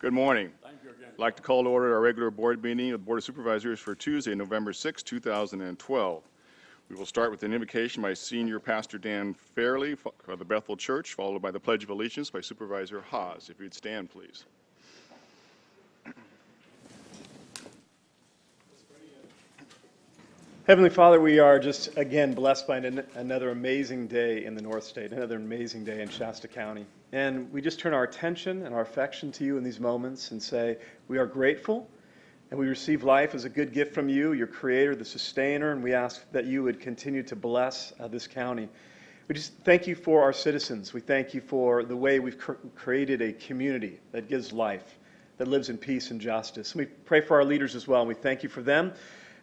Good morning. Thank you again. I'd like to call to order our regular board meeting of the Board of Supervisors for Tuesday, November 6, 2012. We will start with an invocation by Senior Pastor Dan Fairley of the Bethel Church, followed by the Pledge of Allegiance by Supervisor Haas. If you'd stand, please. Heavenly Father, we are just again blessed by another amazing day in the North State, another amazing day in Shasta County. And we just turn our attention and our affection to you in these moments and say we are grateful and we receive life as a good gift from you, your creator, the sustainer, and we ask that you would continue to bless this county. We just thank you for our citizens. We thank you for the way we've created a community that gives life, that lives in peace and justice. And we pray for our leaders as well, and we thank you for them,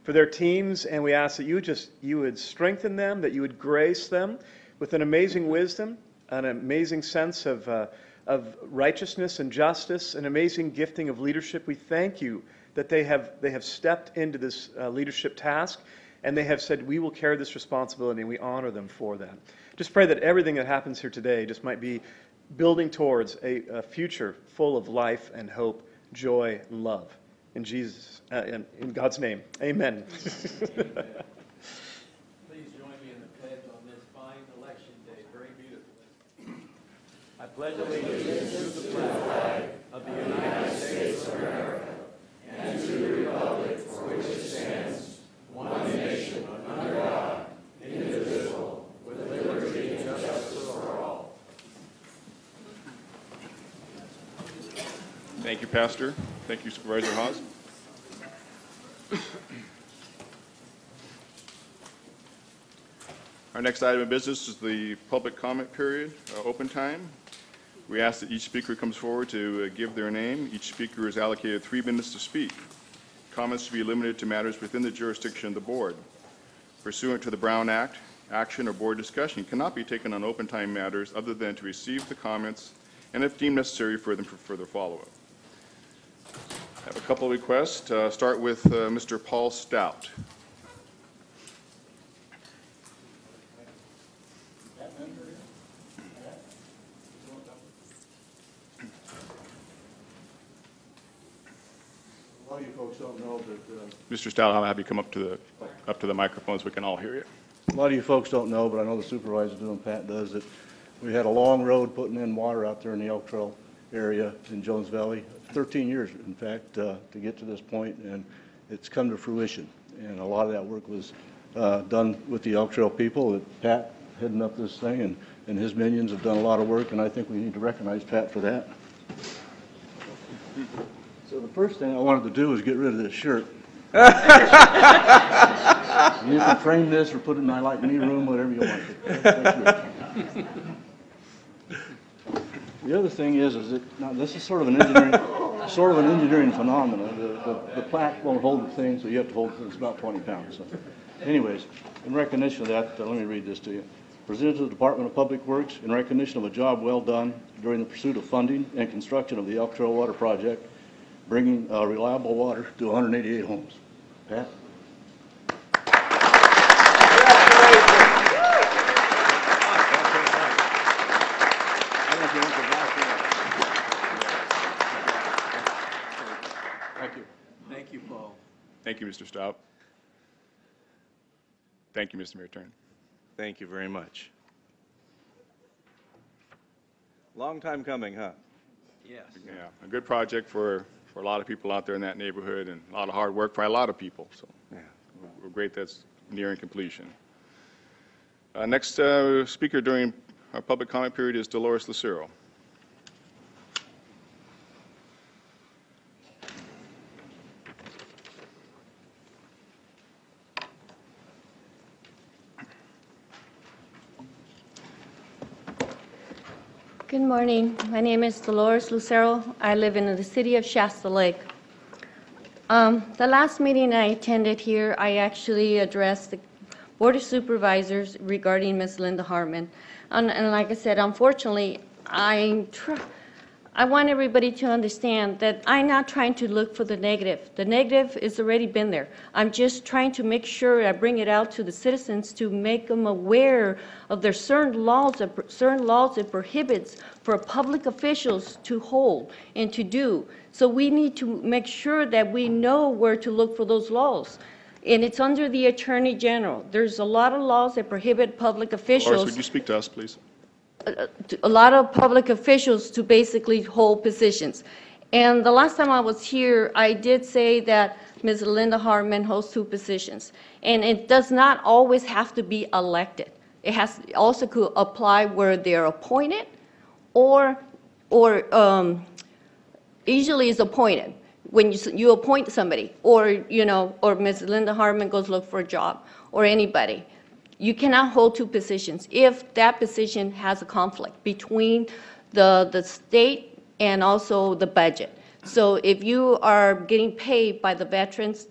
for their teams, and we ask that you would strengthen them, that you would grace them with an amazing wisdom, an amazing sense of righteousness and justice, an amazing gifting of leadership. We thank you that they have stepped into this leadership task, and they have said, we will carry this responsibility, and we honor them for that. Just pray that everything that happens here today just might be building towards a future full of life and hope, joy and love. In Jesus, in God's name, amen. Please join me in the pledge on this fine election day, very beautifully. I pledge allegiance to the flag of the United States of America and to the republic for which it stands, one nation under God, indivisible, with liberty and justice for all. Thank you, Pastor. Thank you, Supervisor Haas. Our next item of business is the public comment period, open time. We ask that each speaker comes forward to give their name. Each speaker is allocated 3 minutes to speak. Comments should be limited to matters within the jurisdiction of the board. Pursuant to the Brown Act, action or board discussion cannot be taken on open time matters other than to receive the comments and, if deemed necessary, for further follow-up. I have a couple of requests. Start with Mr. Paul Stout. A lot of you folks don't know that Mr. Stout, I'll have you come up to the microphone so we can all hear you. a lot of you folks don't know, but I know the supervisors do and Pat does, that we had a long road putting in water out there in the Elk Trail area in Jones Valley, 13 years, in fact, to get to this point, and it's come to fruition. And a lot of that work was done with the Elk Trail people. Pat heading up this thing, and his minions have done a lot of work, and I think we need to recognize Pat for that. So the first thing I wanted to do was get rid of this shirt. You can frame this or put it in my like me room, whatever you want to. Thank you. The other thing is that now this is sort of an engineering phenomenon. The plaque won't hold the thing, so you have to hold it. It's about 20 pounds. So, anyways, in recognition of that, let me read this to you. Presented to the Department of Public Works in recognition of a job well done during the pursuit of funding and construction of the Elk Trail Water Project, bringing reliable water to 188 homes. Pat? Thank you, Paul. Thank you, Mr. Stout. Thank you, Mr. Mayor Turner. Thank you very much. Long time coming, huh? Yes. Yeah, a good project for a lot of people out there in that neighborhood, and a lot of hard work by a lot of people. So Yeah. we're great that's nearing completion. Next speaker during our public comment period is Dolores Lucero. Good morning. My name is Dolores Lucero. I live in the city of Shasta Lake. The last meeting I attended here, I actually addressed the Board of Supervisors regarding Ms. Linda Hartman. And like I said, unfortunately, I want everybody to understand that I'm not trying to look for the negative. The negative has already been there. I'm just trying to make sure I bring it out to the citizens to make them aware of their certain laws that prohibits for public officials to hold and to do. So we need to make sure that we know where to look for those laws. And it's under the Attorney General. There's a lot of laws that prohibit public officials. Dolores, would you speak to us, please? A lot of public officials to basically hold positions. And the last time I was here, I did say that Ms. Linda Hartman holds 2 positions. And it does not always have to be elected. It has also could apply where they're appointed or usually is appointed when you appoint somebody, or or Ms. Linda Hartman goes look for a job, or anybody. You cannot hold 2 positions if that position has a conflict between the state and also the budget. So if you are getting paid by the veterans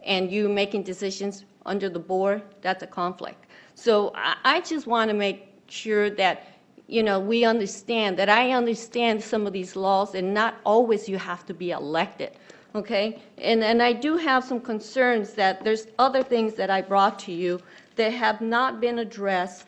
and you making decisions under the board, that's a conflict. So I just want to make sure that we understand that I understand some of these laws, and not always you have to be elected. Okay, and I do have some concerns that there's other things that I brought to you that have not been addressed.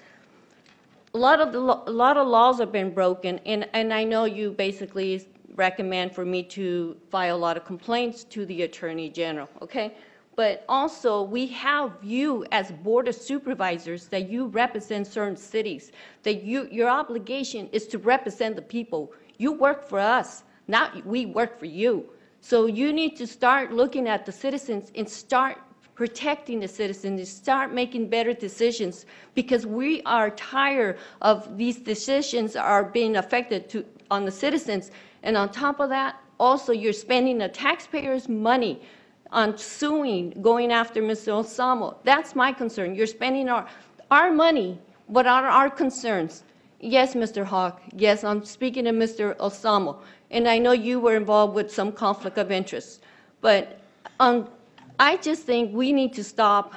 A lot of laws have been broken, and I know you basically recommend for me to file a lot of complaints to the Attorney General, okay? But also, we have you as Board of Supervisors, that you represent certain cities, that your obligation is to represent the people. You work for us, not we work for you. So you need to start looking at the citizens and start protecting the citizens, and start making better decisions, because we are tired of these decisions are being affected on the citizens. And on top of that, also you're spending the taxpayers' money on suing, going after Mr. Osamo. That's my concern. You're spending our money. What are our concerns? Yes, Mr. Hawk. Yes, I'm speaking to Mr. Osamo. And I know you were involved with some conflict of interest. But I just think we need to start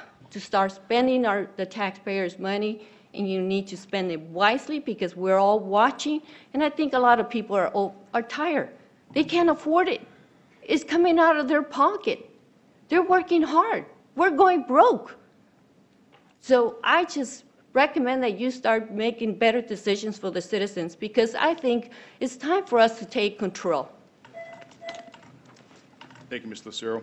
spending the taxpayers' money, and you need to spend it wisely, because we're all watching. And I think a lot of people are tired. They can't afford it. It's coming out of their pocket. They're working hard. We're going broke. So I just recommend that you start making better decisions for the citizens, because I think it's time for us to take control. Thank you, Ms. Lucero.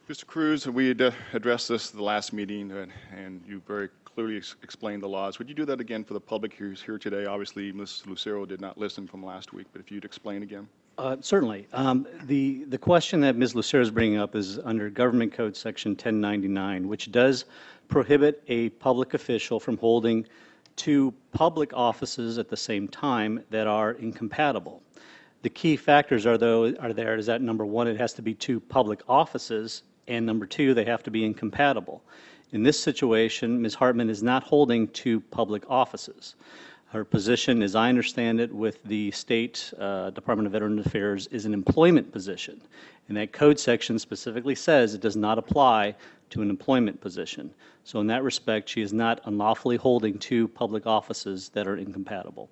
Mr. Cruz, we had addressed this at the last meeting, and you very clearly explained the laws. Would you do that again for the public who's here today? Obviously, Ms. Lucero did not listen from last week, but if you'd explain again. Certainly. The question that Ms. Lucero is bringing up is under Government Code Section 1099, which does prohibit a public official from holding 2 public offices at the same time that are incompatible. The key factors are there is that, number 1, it has to be 2 public offices, and number 2, they have to be incompatible. In this situation, Ms. Hartman is not holding 2 public offices. Her position, as I understand it, with the State Department of Veterans Affairs is an employment position. And that code section specifically says it does not apply to an employment position. So in that respect, she is not unlawfully holding 2 public offices that are incompatible.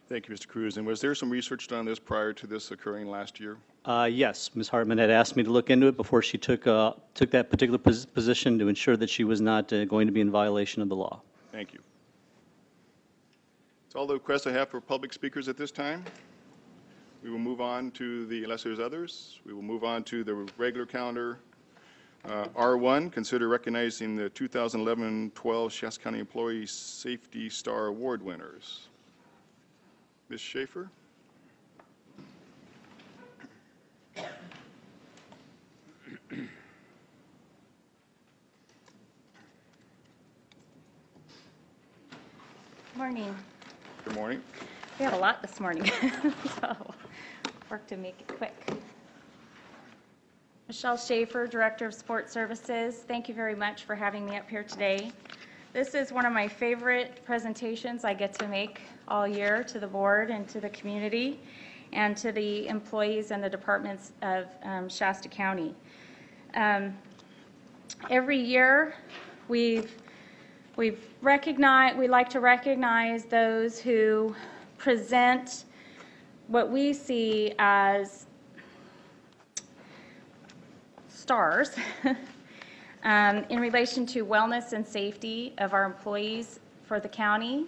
Thank you, Mr. Cruz. And was there some research done on this prior to this occurring last year? Yes, Ms. Hartman had asked me to look into it before she took that particular position, to ensure that she was not going to be in violation of the law. Thank you. That's all the requests I have for public speakers at this time. We will move on to unless there's others, we will move on to the regular calendar. R1, consider recognizing the 2011-12 Shasta County Employee Safety Star Award winners. Ms. Schaefer? Morning. Good morning. We have a lot this morning, so work to make it quick. Michelle Schaefer, Director of Sport Services. Thank you very much for having me up here today. This is one of my favorite presentations I get to make all year to the board and to the community and to the employees and the departments of Shasta County. Every year we like to recognize those who present what we see as stars in relation to wellness and safety of our employees for the county.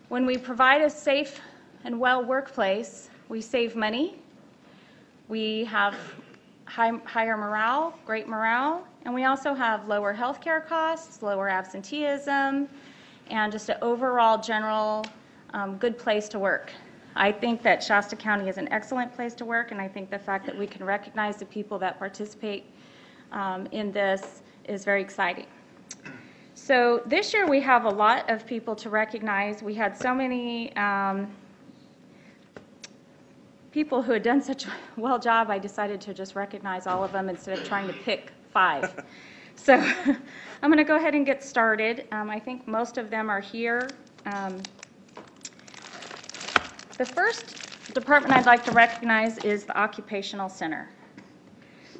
When we provide a safe and well workplace, we save money, we have higher morale, great morale, and we also have lower health care costs, lower absenteeism, and just an overall general good place to work. I think that Shasta County is an excellent place to work, and I think the fact that we can recognize the people that participate in this is very exciting. So this year we have a lot of people to recognize. We had so many people who had done such a well job, I decided to just recognize all of them instead of trying to pick 5. So I'm going to go ahead and get started. I think most of them are here. The first department I'd like to recognize is the Occupational Center.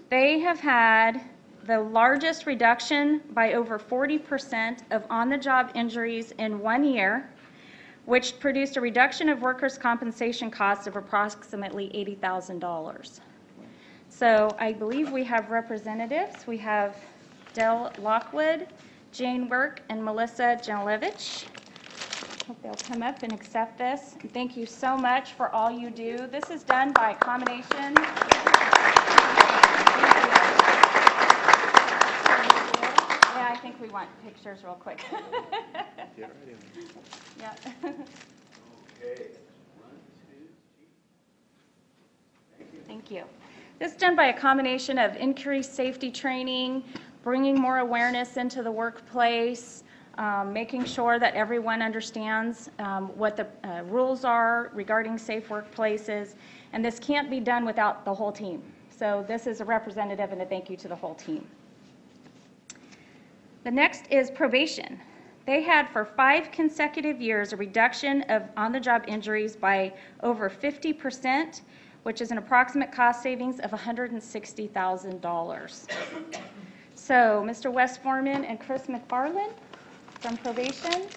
They have had the largest reduction by over 40% of on-the-job injuries in 1 year, which produced a reduction of workers' compensation costs of approximately $80,000. So I believe we have representatives. We have Dell Lockwood, Jane Work, and Melissa Janilevich. Hope they'll come up and accept this. And thank you so much for all you do. This is done by combination. Yeah, I think we want pictures real quick. Get right in. Yeah. Thank you. This is done by a combination of increased safety training, bringing more awareness into the workplace, making sure that everyone understands what the rules are regarding safe workplaces, and this can't be done without the whole team. So this is a representative and a thank you to the whole team. The next is probation. They had for 5 consecutive years a reduction of on-the-job injuries by over 50%, which is an approximate cost savings of $160,000. So Mr. Wes Foreman and Chris McFarland from probation.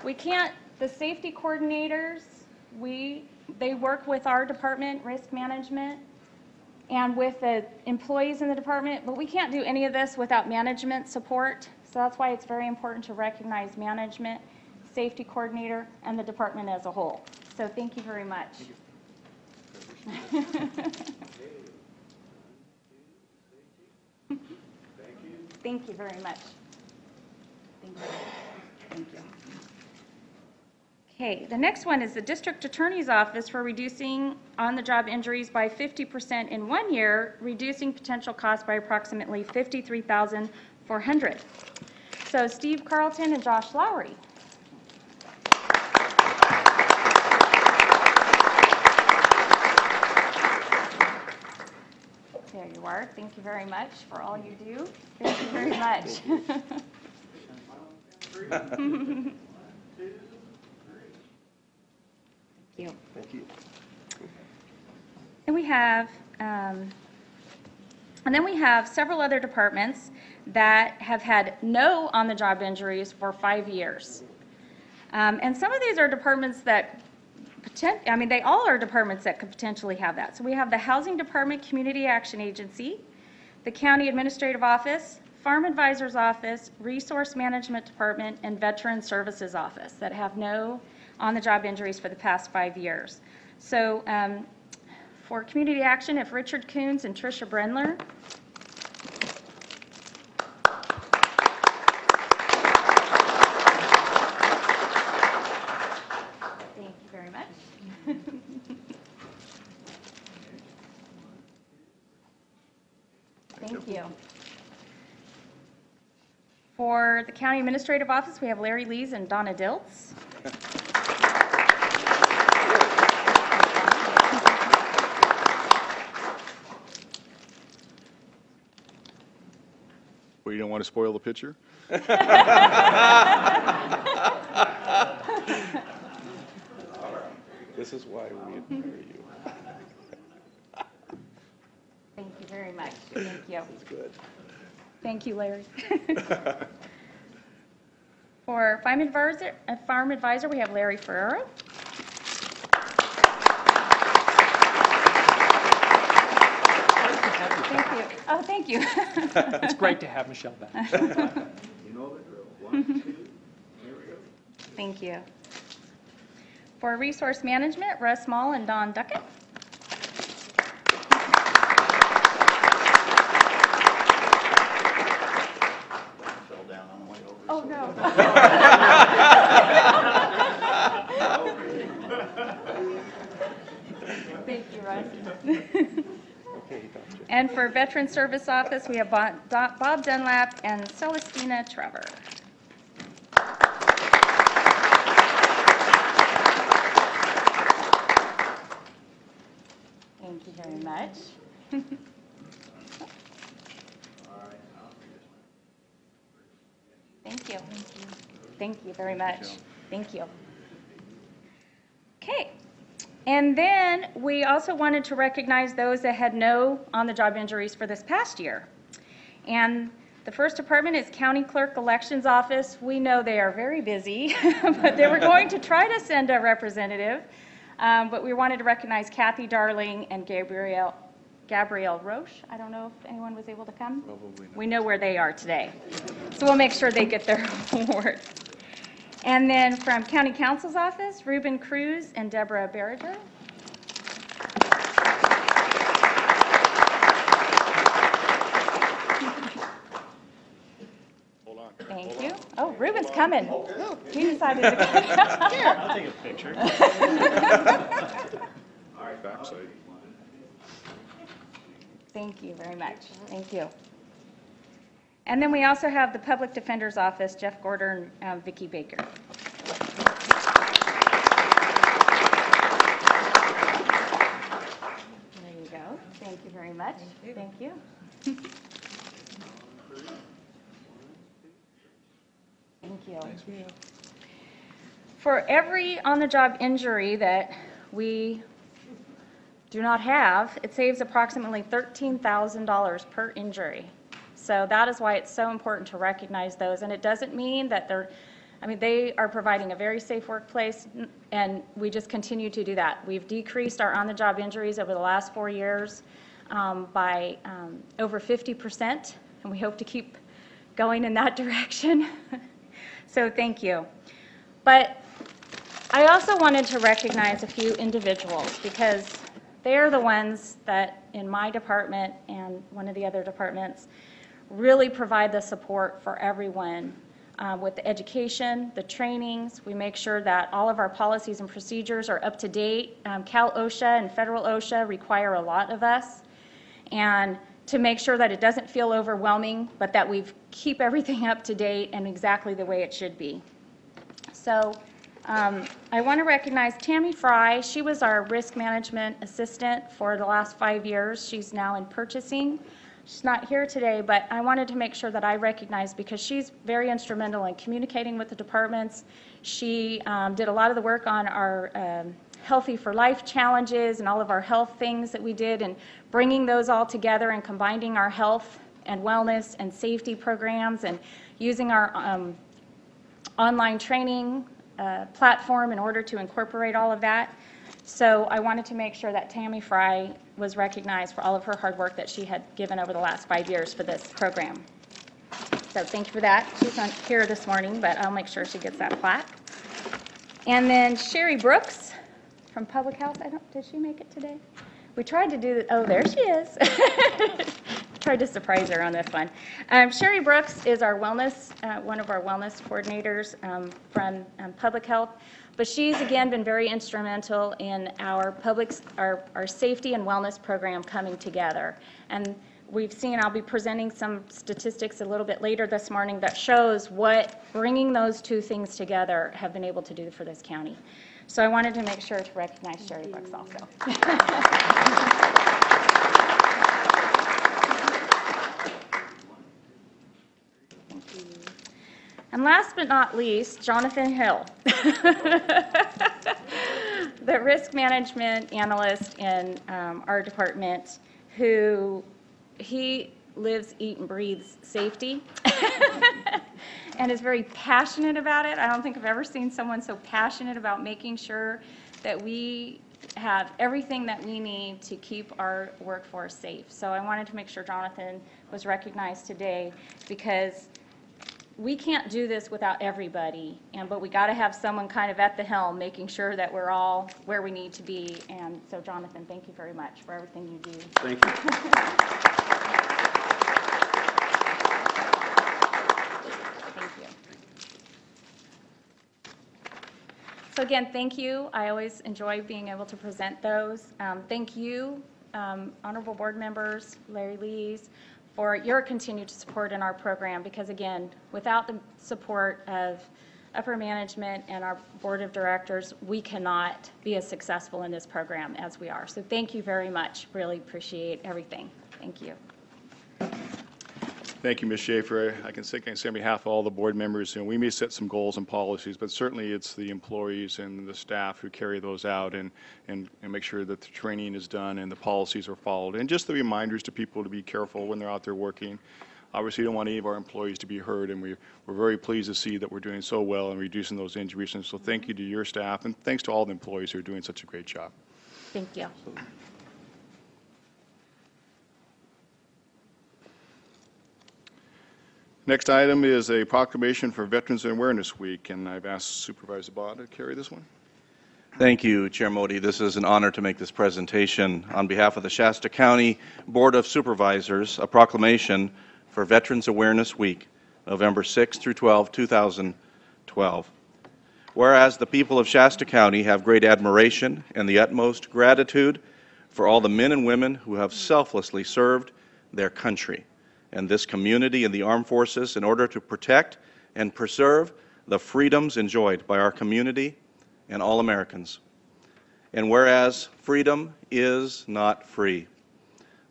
We can't, the safety coordinators, they work with our department, risk management, and with the employees in the department, but we can't do any of this without management support. So that's why it's very important to recognize management, safety coordinator, and the department as a whole. So thank you very much. Thank you very much. Thank you. Thank you. Okay, the next one is the District Attorney's Office for reducing on-the-job injuries by 50% in 1 year, reducing potential costs by approximately $53,400. So Steve Carlton and Josh Lowry. There you are. Thank you very much for all you do. Thank you very much. Thank you. And then we have several other departments that have had no on-the-job injuries for 5 years. And some of these are departments that they all are departments that could potentially have that. So we have the Housing Department Community Action Agency, the County Administrative Office, Farm Advisor's Office, Resource Management Department, and Veteran Services Office that have no on-the-job injuries for the past 5 years. So for community action, if Richard Coons and Tricia Brendler. Thank you very much. Thank you. For the County Administrative Office, we have Larry Lees and Donna Diltz. Well, you don't want to spoil the picture? This is why we admire you. Thank you very much. Thank you. That's good. Thank you, Larry. For Farm Advisor, we have Larry Ferrero. Thank you. Oh, thank you. It's great to have Michelle back. You know the drill. 1, 2, here we go. Thank you. For Resource Management, Russ Mall and Don Duckett. Fell down on the way over. Oh, no. Thank you, Russ. And for Veteran Service Office, we have Bob Dunlap and Celestina Trevor. Thank you very much. Thank you. Thank you very much. Thank you. Okay. And then we also wanted to recognize those that had no on-the-job injuries for this past year. And the first department is County Clerk Elections Office. We know they are very busy, but they were going to try to send a representative. But we wanted to recognize Kathy Darling and Gabrielle Roche. I don't know if anyone was able to come. Probably not. We know where they are today. So we'll make sure they get their award. And then from County Counsel's Office, Ruben Cruz and Deborah Berger. Hold on. Thank you. Oh, Ruben's coming. He decided to come. I'll take a picture. Backside. Thank you very much. Thank you. And then we also have the Public Defender's Office, Jeff Gordon and Vicki Baker. There you go. Thank you very much. Thank you. Thank you. For every on-the-job injury that we do not have, it saves approximately $13,000 per injury. So that is why it's so important to recognize those. And it doesn't mean that they are providing a very safe workplace, and we just continue to do that. We've decreased our on-the-job injuries over the last 4 years by over 50%, and we hope to keep going in that direction. So thank you. But I also wanted to recognize a few individuals because they are the ones that in my department and one of the other departments really provide the support for everyone with the education, the trainings. We make sure that all of our policies and procedures are up to date. Cal OSHA and federal OSHA require a lot of us. And to make sure that it doesn't feel overwhelming, but that we keep everything up to date and exactly the way it should be. So I want to recognize Tammy Fry. She was our risk management assistant for the last 5 years. She's now in purchasing. She's not here today, but I wanted to make sure that I recognize because she's very instrumental in communicating with the departments. She did a lot of the work on our Healthy for Life challenges and all of our health things that we did and bringing those all together and combining our health and wellness and safety programs and using our online training platform in order to incorporate all of that. So I wanted to make sure that Tammy Fry was recognized for all of her hard work that she had given over the last 5 years for this program. So thank you for that. She's not here this morning, but I'll make sure she gets that plaque. And then Sherry Brooks from Public Health. Did she make it today? We tried to do that. Oh, there she is. Tried to surprise her on this one. Sherry Brooks is our wellness, one of our wellness coordinators from Public Health. But she's, again, been very instrumental in our safety and wellness program coming together. And we've seen, I'll be presenting some statistics a little bit later this morning that shows what bringing those two things together have been able to do for this county. So I wanted to make sure to recognize Sherry Brooks also. And last but not least, Jonathan Hill, the risk management analyst in our department, who he lives, eats, and breathes safety and is very passionate about it. I don't think I've ever seen someone so passionate about making sure that we have everything that we need to keep our workforce safe. So I wanted to make sure Jonathan was recognized today, because we can't do this without everybody, but we got to have someone kind of at the helm making sure that we're all where we need to be. And so, Jonathan, thank you very much for everything you do. Thank you. Thank you. So again, thank you. I always enjoy being able to present those. Thank you, honorable board members, Larry Lees, for your continued support in our program, because again, without the support of upper management and our board of directors, we cannot be as successful in this program as we are. So thank you very much. Really appreciate everything. Thank you. Thank you, Ms. Schaefer. I can say on behalf of all the board members, we may set some goals and policies, but certainly it's the employees and the staff who carry those out and make sure that the training is done and the policies are followed. And just the reminders to people to be careful when they're out there working. Obviously, we don't want any of our employees to be hurt, and we're very pleased to see that we're doing so well in reducing those injuries. And so thank you to your staff, and thanks to all the employees who are doing such a great job. Thank you. Next item is a proclamation for Veterans Awareness Week, and I've asked Supervisor Baugh to carry this one. Thank you, Chair Modi. This is an honor to make this presentation on behalf of the Shasta County Board of Supervisors, a proclamation for Veterans Awareness Week, November 6 through 12, 2012. Whereas the people of Shasta County have great admiration and the utmost gratitude for all the men and women who have selflessly served their country and this community in the armed forces in order to protect and preserve the freedoms enjoyed by our community and all Americans. And whereas freedom is not free,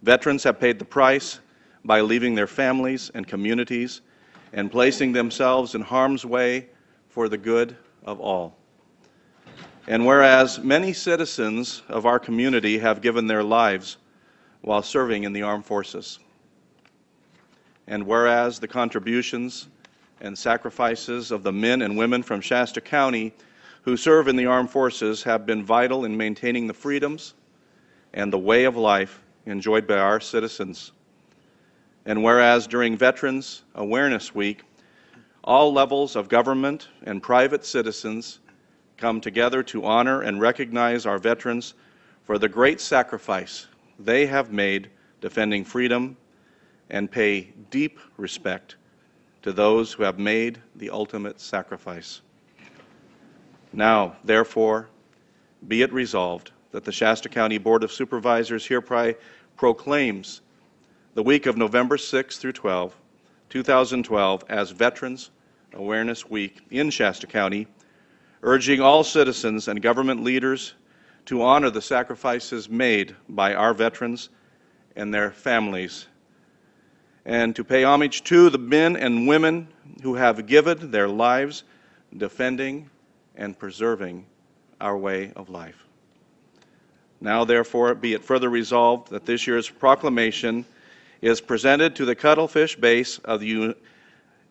veterans have paid the price by leaving their families and communities and placing themselves in harm's way for the good of all. And whereas many citizens of our community have given their lives while serving in the armed forces, and whereas the contributions and sacrifices of the men and women from Shasta County who serve in the armed forces have been vital in maintaining the freedoms and the way of life enjoyed by our citizens. And whereas during Veterans Awareness Week, all levels of government and private citizens come together to honor and recognize our veterans for the great sacrifice they have made defending freedom, and pay deep respect to those who have made the ultimate sacrifice. Now, therefore, be it resolved that the Shasta County Board of Supervisors hereby proclaims the week of November 6 through 12, 2012 as Veterans Awareness Week in Shasta County, urging all citizens and government leaders to honor the sacrifices made by our veterans and their families, and to pay homage to the men and women who have given their lives defending and preserving our way of life. Now, therefore, be it further resolved that this year's proclamation is presented to the Cuttlefish Base of the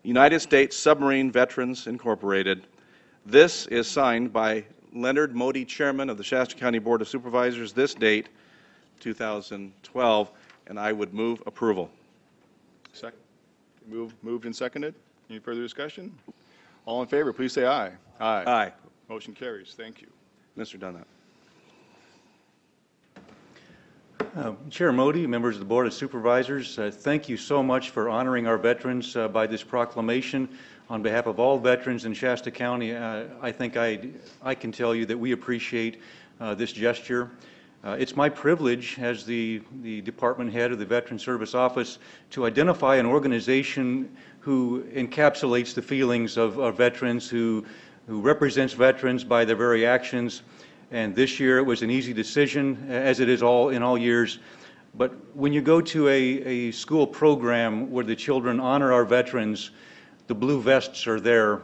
United States Submarine Veterans Incorporated. This is signed by Leonard Modi, Chairman of the Shasta County Board of Supervisors, this date, 2012, and I would move approval. Second. Moved and seconded. Any further discussion? All in favor, please say aye. Aye. Aye. Motion carries. Thank you. Mr. Dunlap. Chair Modi, members of the Board of Supervisors, thank you so much for honoring our veterans by this proclamation. On behalf of all veterans in Shasta County, I think I can tell you that we appreciate this gesture. It's my privilege as the department head of the Veteran Service Office to identify an organization who encapsulates the feelings of veterans, who represents veterans by their very actions. And this year it was an easy decision, as it is in all years. But when you go to a school program where the children honor our veterans, the blue vests are there.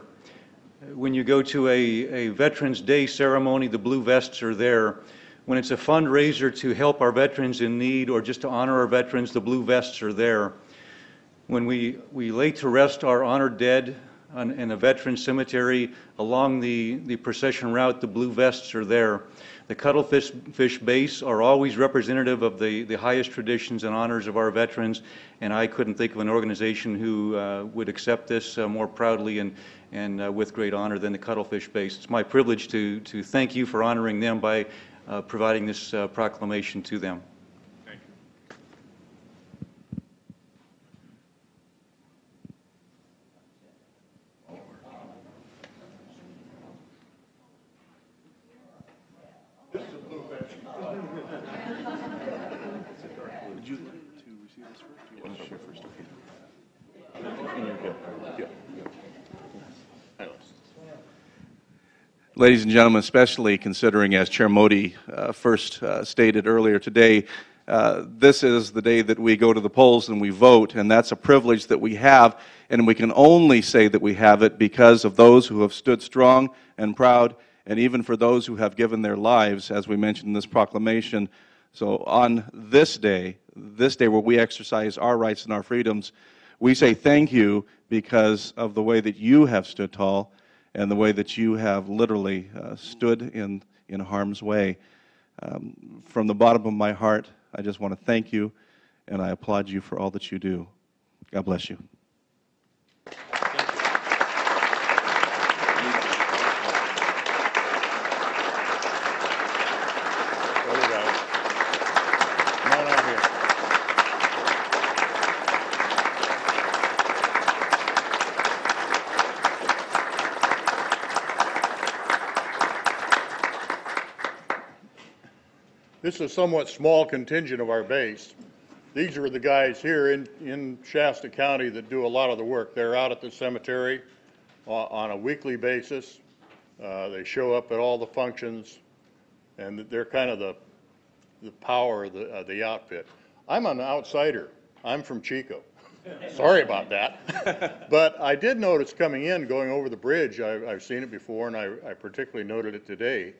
When you go to a Veterans Day ceremony, the blue vests are there. When it's a fundraiser to help our veterans in need or just to honor our veterans, the blue vests are there. when we lay to rest our honored dead in a veteran cemetery along the procession route, the blue vests are there. The cuttlefish base are always representative of the highest traditions and honors of our veterans, and I couldn't think of an organization who would accept this more proudly and with great honor than the cuttlefish base. It's my privilege to thank you for honoring them by providing this proclamation to them. Thank you. Would you like to receive this first? Do you want to share first? Ladies and gentlemen, especially considering, as Chair Modi first stated earlier today, this is the day that we go to the polls and we vote, and that's a privilege that we have, and we can only say that we have it because of those who have stood strong and proud, and even for those who have given their lives, as we mentioned in this proclamation. So on this day where we exercise our rights and our freedoms, we say thank you because of the way that you have stood tall and the way that you have literally stood in harm's way. From the bottom of my heart, I just want to thank you, and I applaud you for all that you do. God bless you. This is a somewhat small contingent of our base. These are the guys here in Shasta County that do a lot of the work. They're out at the cemetery on a weekly basis. They show up at all the functions, and they're kind of the power of the outfit. I'm an outsider. I'm from Chico. Sorry about that. But I did notice coming in, going over the bridge, I've seen it before, and I particularly noted it today,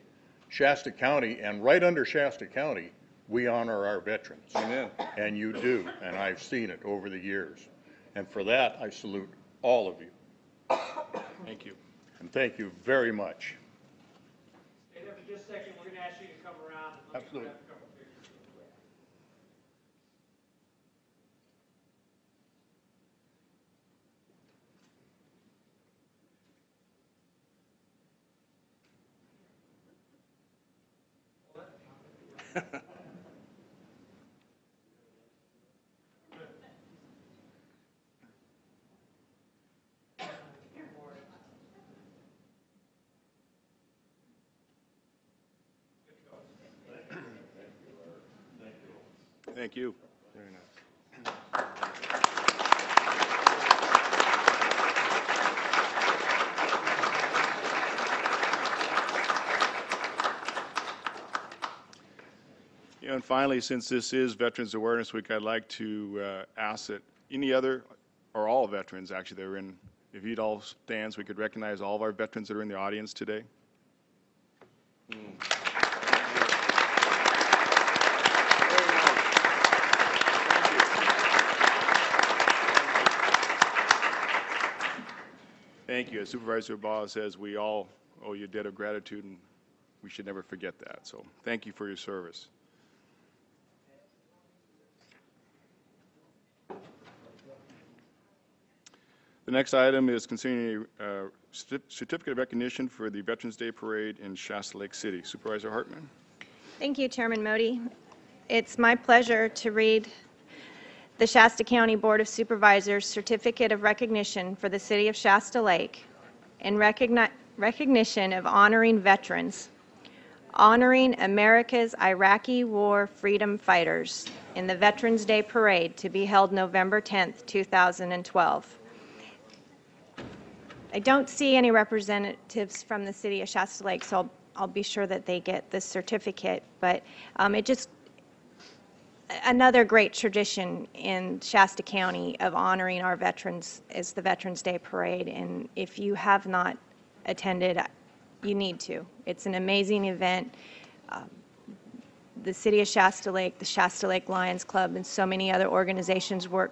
Shasta County, and right under Shasta County, we honor our veterans. Amen. And you do, and I've seen it over the years. And for that, I salute all of you. Thank you. And thank you very much. Stay there for just a second. We're going to ask you to come around. And Absolutely. grab a couple pictures real quick. Thank you. Very nice. And finally, since this is Veterans Awareness Week, I'd like to ask that any other, or all veterans actually, that are in, if you'd all stand, so we could recognize all of our veterans that are in the audience today. Thank you. As Supervisor Baugh says, we all owe you a debt of gratitude, and we should never forget that. So thank you for your service. The next item is considering a certificate of recognition for the Veterans Day Parade in Shasta Lake City. Supervisor Hartman. Thank you, Chairman Modi. It's my pleasure to read the Shasta County Board of Supervisors Certificate of Recognition for the City of Shasta Lake in recognition of honoring veterans, honoring America's Iraqi War freedom fighters in the Veterans Day Parade to be held November 10th, 2012. I don't see any representatives from the City of Shasta Lake, so I'll be sure that they get this certificate, but it just another great tradition in Shasta County of honoring our veterans is the Veterans Day Parade, and if you have not attended, you need to. It's an amazing event. The City of Shasta Lake, the Shasta Lake Lions Club, and so many other organizations work,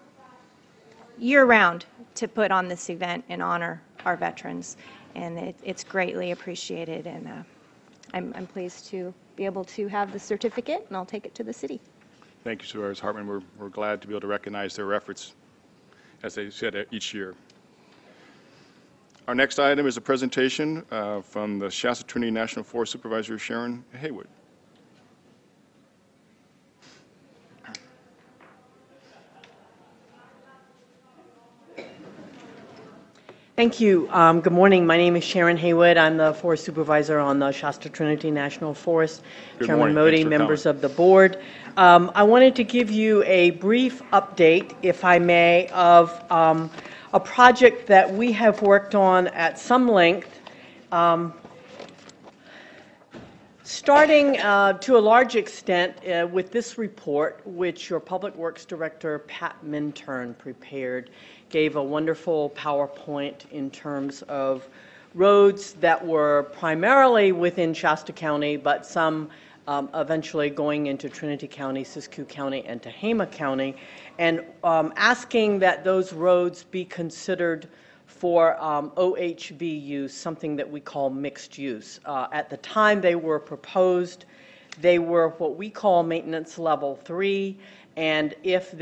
year-round to put on this event and honor our veterans, and it's greatly appreciated, and I'm pleased to be able to have the certificate, and I'll take it to the city. Thank you, Supervisor Hartman. We're glad to be able to recognize their efforts, as they said, each year. Our next item is a presentation from the Shasta Trinity National Forest Supervisor Sharon Haywood. Thank you. Good morning. My name is Sharon Haywood. I'm the Forest Supervisor on the Shasta Trinity National Forest. Good Chairman morning. Modi, Thanks for members coming. of the board. I wanted to give you a brief update, if I may, of a project that we have worked on at some length, starting to a large extent with this report, which your Public Works Director, Pat Minturn, prepared. Gave a wonderful PowerPoint in terms of roads that were primarily within Shasta County, but some eventually going into Trinity County, Siskiyou County, and Tehama County, and asking that those roads be considered for OHV use, something that we call mixed use. At the time they were proposed, they were what we call maintenance level 3, and if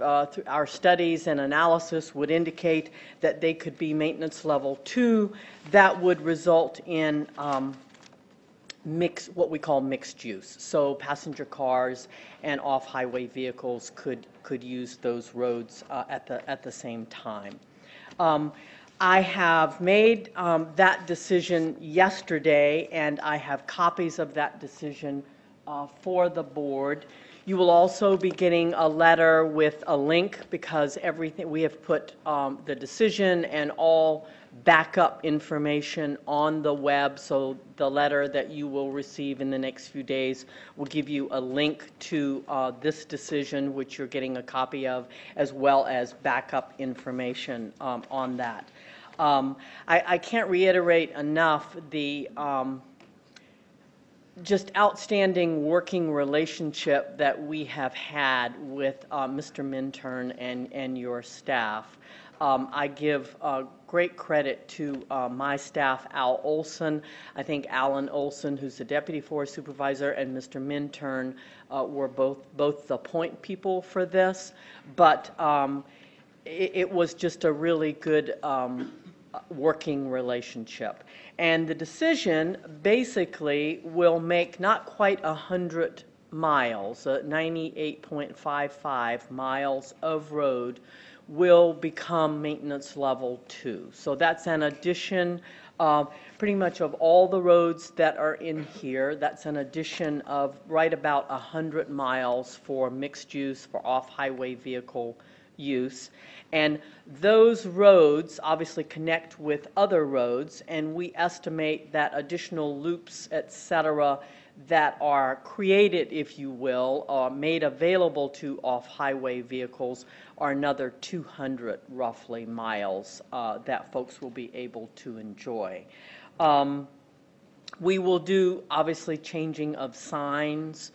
our studies and analysis would indicate that they could be maintenance level 2, that would result in what we call mixed use. So passenger cars and off-highway vehicles could use those roads at the same time. I have made that decision yesterday, and I have copies of that decision for the board. You will also be getting a letter with a link, because everything we have put the decision and all backup information on the web. So the letter that you will receive in the next few days will give you a link to this decision, which you're getting a copy of, as well as backup information on that. I can't reiterate enough the just outstanding working relationship that we have had with Mr. Minturn and your staff. I give great credit to my staff, Al Olson. I think Alan Olson, who's the Deputy Forest Supervisor, and Mr. Minturn were both the point people for this, but it was just a really good working relationship. And the decision basically will make not quite 100 miles, 98.55 miles of road will become maintenance level 2. So that's an addition pretty much of all the roads that are in here. That's an addition of right about 100 miles for mixed use, for off-highway vehicle use. And those roads obviously connect with other roads, and we estimate that additional loops, et cetera, that are created, if you will, or made available to off-highway vehicles are another 200 roughly miles that folks will be able to enjoy. We will do obviously changing of signs.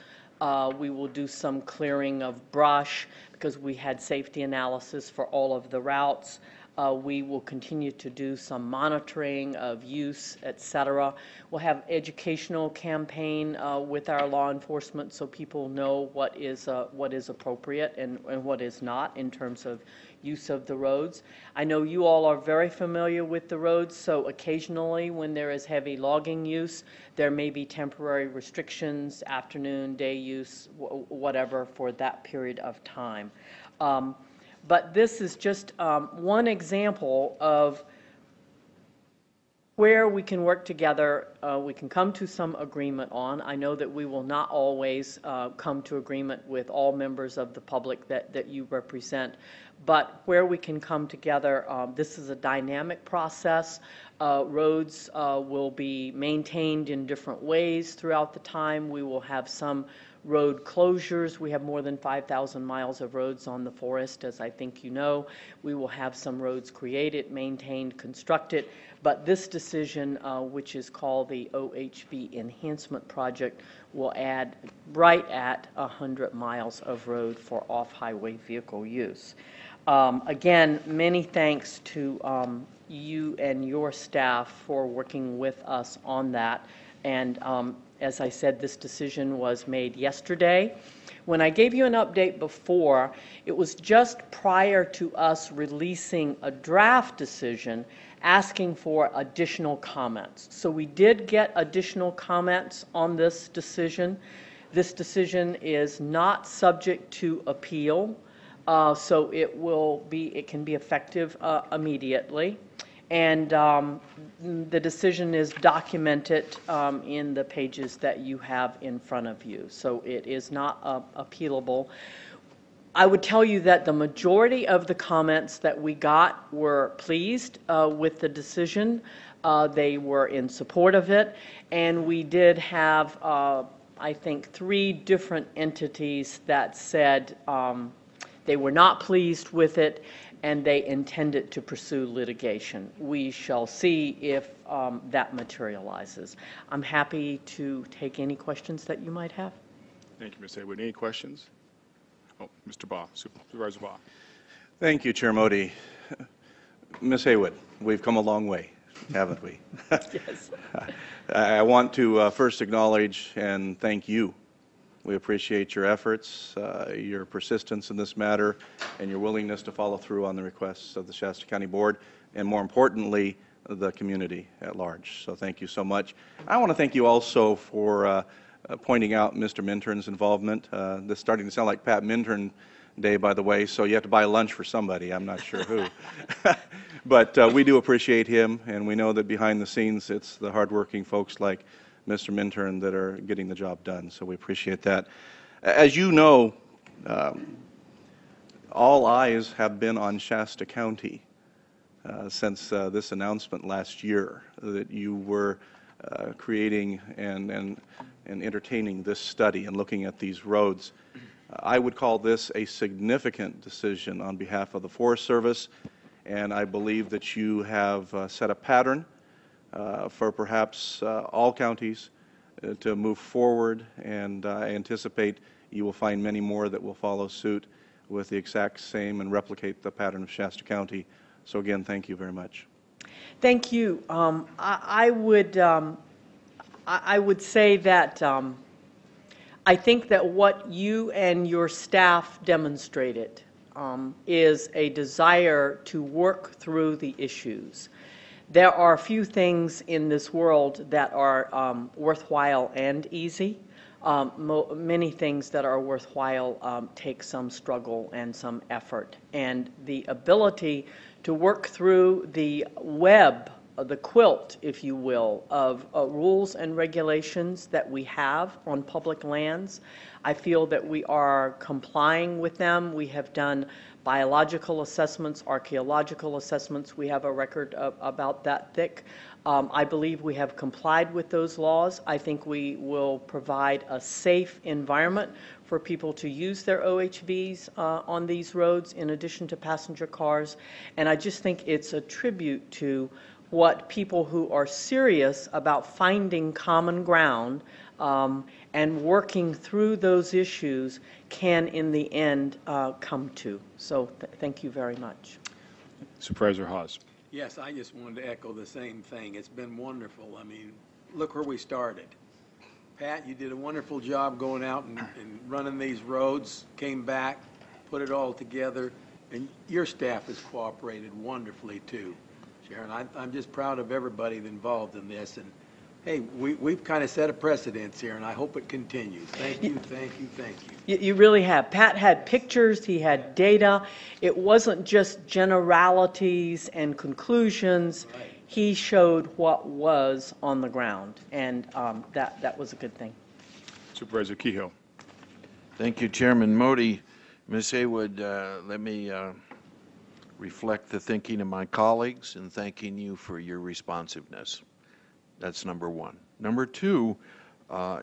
We will do some clearing of brush because we had safety analysis for all of the routes. We will continue to do some monitoring of use, et cetera. We'll have educational campaign with our law enforcement so people know what is appropriate and what is not in terms of use of the roads. I know you all are very familiar with the roads, so occasionally when there is heavy logging use, there may be temporary restrictions, afternoon, day use, whatever, for that period of time. But this is just one example of where we can work together, we can come to some agreement on. I know that we will not always come to agreement with all members of the public that you represent, but where we can come together, this is a dynamic process. Roads will be maintained in different ways throughout the time. We will have some road closures. We have more than 5,000 miles of roads on the forest, as I think you know. We will have some roads created, maintained, constructed, but this decision, which is called the OHV Enhancement Project, will add right at 100 miles of road for off-highway vehicle use. Again, many thanks to you and your staff for working with us on that. And as I said, this decision was made yesterday. When I gave you an update before, it was just prior to us releasing a draft decision asking for additional comments. So we did get additional comments on this decision. This decision is not subject to appeal. So it can be effective immediately. And the decision is documented in the pages that you have in front of you. So it is not appealable. I would tell you that the majority of the comments that we got were pleased with the decision. They were in support of it. And we did have, I think, 3 different entities that said they were not pleased with it and they intended to pursue litigation. We shall see if that materializes. I'm happy to take any questions that you might have. Thank you, Ms. Haywood. Any questions? Oh, Mr. Baugh, Supervisor Baugh. Thank you, Chair Modi. Ms. Haywood, we've come a long way, haven't we? Yes. I want to first acknowledge and thank you. We appreciate your efforts, your persistence in this matter, and your willingness to follow through on the requests of the Shasta County Board, and more importantly, the community at large. So thank you so much. I want to thank you also for pointing out Mr. Mintern's involvement. This is starting to sound like Pat Mintern Day, by the way, so you have to buy lunch for somebody. I'm not sure who. But we do appreciate him, and we know that behind the scenes it's the hardworking folks like Mr. Mintern that are getting the job done, so we appreciate that. As you know, all eyes have been on Shasta County since this announcement last year that you were creating and entertaining this study and looking at these roads. I would call this a significant decision on behalf of the Forest Service, and I believe that you have set a pattern for perhaps all counties to move forward, and I anticipate you will find many more that will follow suit with the exact same and replicate the pattern of Shasta County. So again, thank you very much. Thank you. I would say that I think that what you and your staff demonstrated is a desire to work through the issues. There are a few things in this world that are worthwhile and easy. Many things that are worthwhile take some struggle and some effort. And the ability to work through the web, the quilt, if you will, of rules and regulations that we have on public lands, I feel that we are complying with them. We have done biological assessments, archaeological assessments. We have a record about that thick. I believe we have complied with those laws. I think we will provide a safe environment for people to use their OHVs on these roads in addition to passenger cars. And I just think it's a tribute to what people who are serious about finding common ground and working through those issues can, in the end, come to. So thank you very much. Supervisor Hawes. Yes, I just wanted to echo the same thing. It's been wonderful. I mean, look where we started. Pat, you did a wonderful job going out and running these roads, came back, put it all together, and your staff has cooperated wonderfully too, Sharon. I'm just proud of everybody involved in this, and hey, we've kind of set a precedence here, and I hope it continues. Thank you, thank you, thank you. You really have. Pat had pictures, he had data. It wasn't just generalities and conclusions. Right. He showed what was on the ground, and that was a good thing. Supervisor Kehoe. Thank you, Chairman Modi. Ms. Haywood, let me reflect the thinking of my colleagues in thanking you for your responsiveness. That's number one. Number two,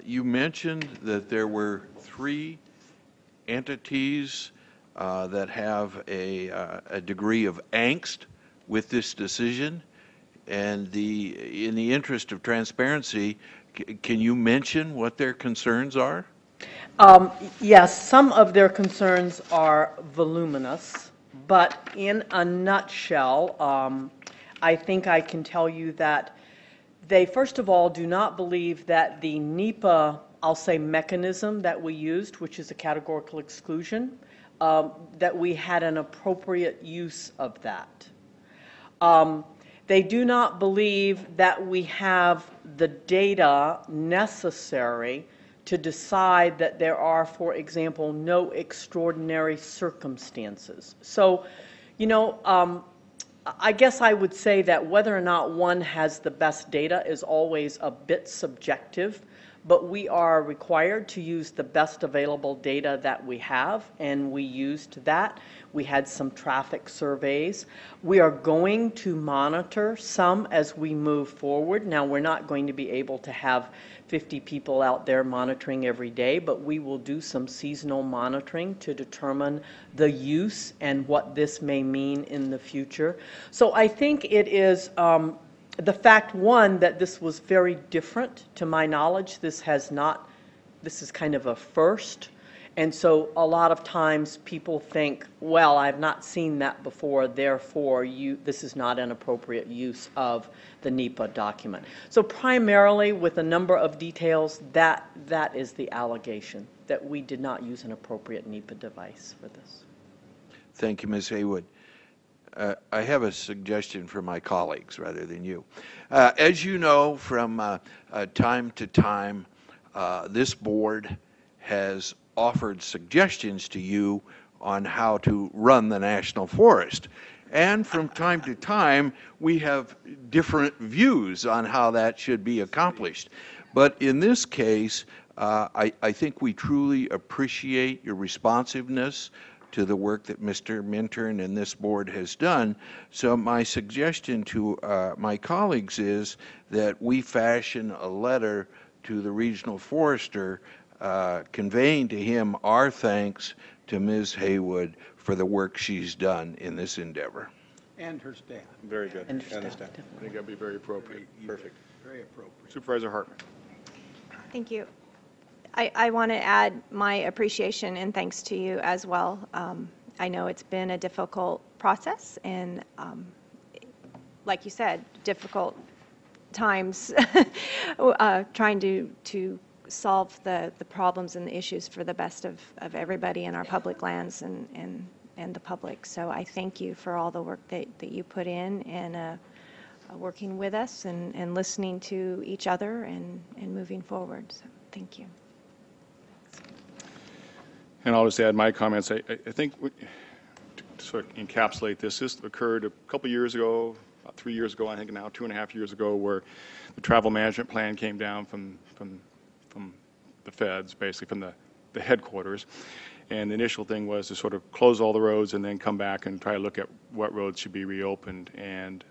you mentioned that there were 3 entities that have a degree of angst with this decision. And in the interest of transparency, can you mention what their concerns are? Yes, some of their concerns are voluminous. But in a nutshell, I think I can tell you that they, first of all, do not believe that the NEPA, I'll say, mechanism that we used, which is a categorical exclusion, that we had an appropriate use of that. They do not believe that we have the data necessary to decide that there are, for example, no extraordinary circumstances. So, you know, I guess I would say that whether or not one has the best data is always a bit subjective, but we are required to use the best available data that we have, and we used that. We had some traffic surveys. We are going to monitor some as we move forward. Now, we're not going to be able to have 50 people out there monitoring every day, but we will do some seasonal monitoring to determine the use and what this may mean in the future. So I think it is the fact, one, that this was very different. To my knowledge, this is kind of a first. And so a lot of times people think, well, I've not seen that before, therefore this is not an appropriate use of the NEPA document. So primarily, with a number of details, that is the allegation, that we did not use an appropriate NEPA device for this. Thank you, Ms. Haywood. I have a suggestion for my colleagues rather than you. As you know, from time to time, this board has offered suggestions to you on how to run the national forest. And from time to time, we have different views on how that should be accomplished. But in this case, I think we truly appreciate your responsiveness to the work that Mr. Minturn and this board has done. So my suggestion to my colleagues is that we fashion a letter to the regional forester conveying to him our thanks to Ms. Haywood for the work she's done in this endeavor. And her staff. Very good. And staff. I think that'd be very appropriate. Perfect. Very appropriate. Supervisor Hartman. Thank you. I want to add my appreciation and thanks to you as well. I know it's been a difficult process and, like you said, difficult times trying to solve the problems and the issues for the best of everybody in our public lands and the public. So I thank you for all the work that you put in and working with us and listening to each other and moving forward. So thank you. And I'll just add my comments. I think to sort of encapsulate this occurred a couple years ago, about 3 years ago, I think now 2.5 years ago, where the travel management plan came down from the feds, basically from the headquarters. And the initial thing was to sort of close all the roads and then come back and try to look at what roads should be reopened. And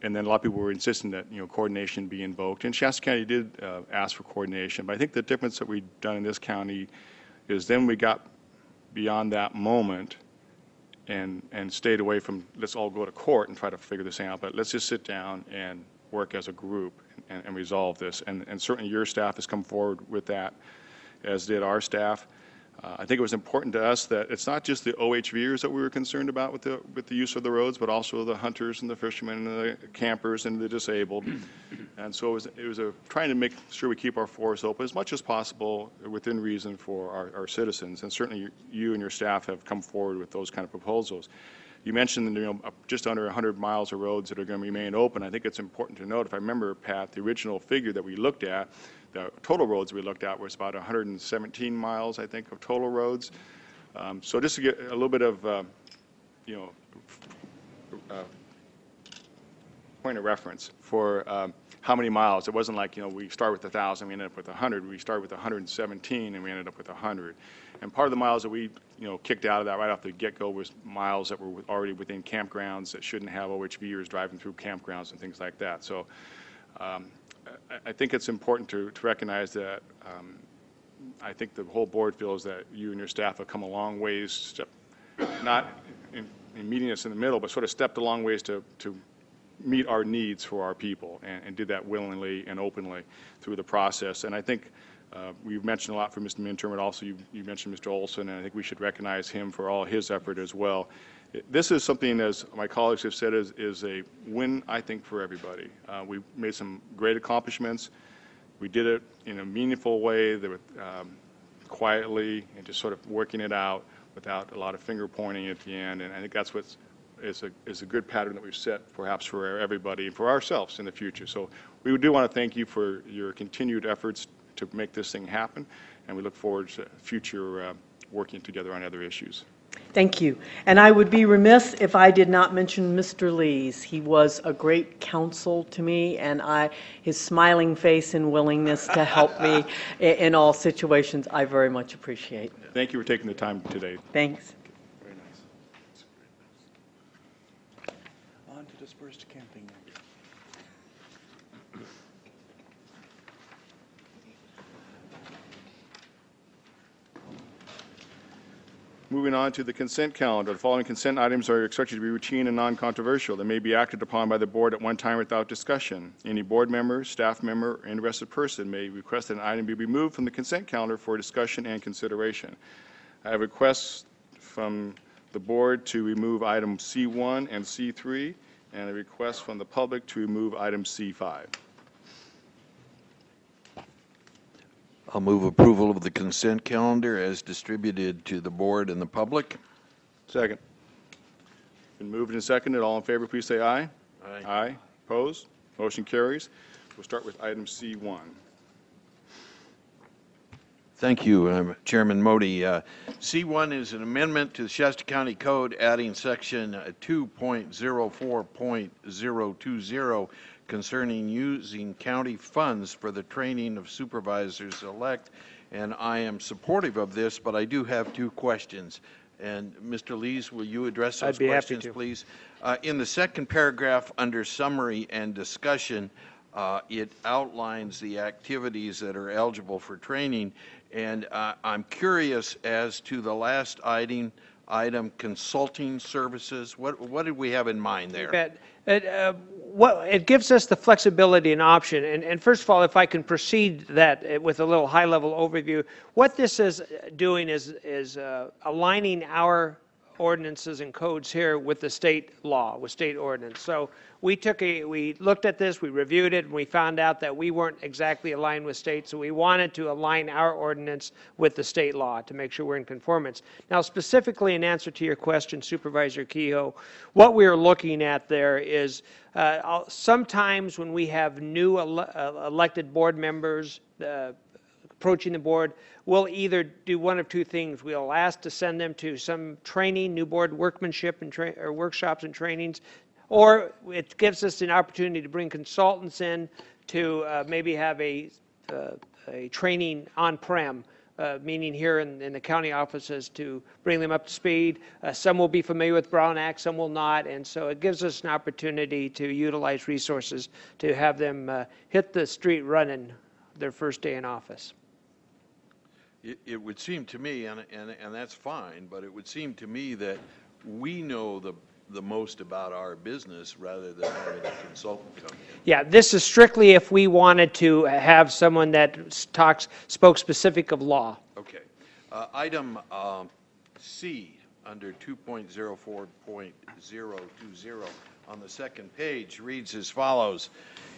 then a lot of people were insisting that, coordination be invoked. And Shasta County did ask for coordination. But I think the difference that we've done in this county is then we got beyond that moment and stayed away from, let's all go to court and try to figure this out, but let's just sit down and work as a group and resolve this. And certainly your staff has come forward with that, as did our staff. I think it was important to us that it's not just the OHVers that we were concerned about with the use of the roads, but also the hunters and the fishermen and the campers and the disabled. And so it was trying to make sure we keep our forests open as much as possible within reason for our citizens. And certainly you and your staff have come forward with those kind of proposals. You mentioned just under 100 miles of roads that are going to remain open. I think it's important to note, if I remember, Pat, the original figure that we looked at, the total roads we looked at was about 117 miles, I think, of total roads. So just to get a little bit of, point of reference for how many miles. It wasn't like, we start with 1,000, we ended up with 100. We started with 117, and we ended up with 100. And part of the miles that we, kicked out of that right off the get-go was miles that were already within campgrounds that shouldn't have OHVers driving through campgrounds and things like that. So I think it's important to recognize that I think the whole board feels that you and your staff have come a long ways, not in meeting us in the middle, but sort of stepped a long ways to meet our needs for our people and did that willingly and openly through the process. And I think We've mentioned a lot from Mr. Minturn, but also you mentioned Mr. Olson, and I think we should recognize him for all his effort as well. This is something, as my colleagues have said, is a win, I think, for everybody. We've made some great accomplishments. We did it in a meaningful way, quietly, and just sort of working it out without a lot of finger pointing at the end. And I think that's what's is a good pattern that we've set, perhaps for everybody and for ourselves in the future. So we do want to thank you for your continued efforts to make this thing happen, and we look forward to future working together on other issues. Thank you. And I would be remiss if I did not mention Mr. Lees. He was a great counsel to me, and his smiling face and willingness to help me in all situations, I very much appreciate. Thank you for taking the time today. Thanks. Very nice. On to dispersed camping. Moving on to the consent calendar. The following consent items are expected to be routine and non-controversial. They may be acted upon by the board at one time without discussion. Any board member, staff member, or interested person may request that an item be removed from the consent calendar for discussion and consideration. I have requests from the board to remove item C1 and C3, and a request from the public to remove item C5. I'll move approval of the consent calendar as distributed to the board and the public. Second. Been moved and seconded. All in favor, please say aye. Aye. Aye. Opposed? Motion carries. We'll start with item C1. Thank you, Chairman Modi. C1 is an amendment to the Shasta County Code adding section 2.04.020 concerning using county funds for the training of supervisors-elect, and I am supportive of this, but I do have two questions. And Mr. Lees, will you address those questions, please? In the second paragraph under summary and discussion, it outlines the activities that are eligible for training, and I'm curious as to the last item, consulting services. What did we have in mind there? It gives us the flexibility and option. And first of all, if I can proceed that with a little high-level overview, what this is doing is aligning our ordinances and codes here with the state law, with state ordinance. So we looked at this, we reviewed it, and we found out that we weren't exactly aligned with state, so we wanted to align our ordinance with the state law to make sure we're in conformance. Now, specifically in answer to your question, Supervisor Kehoe, what we are looking at there is sometimes when we have new elected board members approaching the board, we'll either do one of two things. We'll ask to send them to some training, new board workmanship and or workshops and trainings, or it gives us an opportunity to bring consultants in to maybe have a training on-prem, meaning here in the county offices, to bring them up to speed. Some will be familiar with Brown Act, some will not, and so it gives us an opportunity to utilize resources to have them hit the street running their first day in office. It would seem to me, and that's fine, but it would seem to me that we know the most about our business rather than having a consultant come in. Yeah, this is strictly if we wanted to have someone that spoke specific of law. Okay. Item C under 2.04.020 on the second page reads as follows.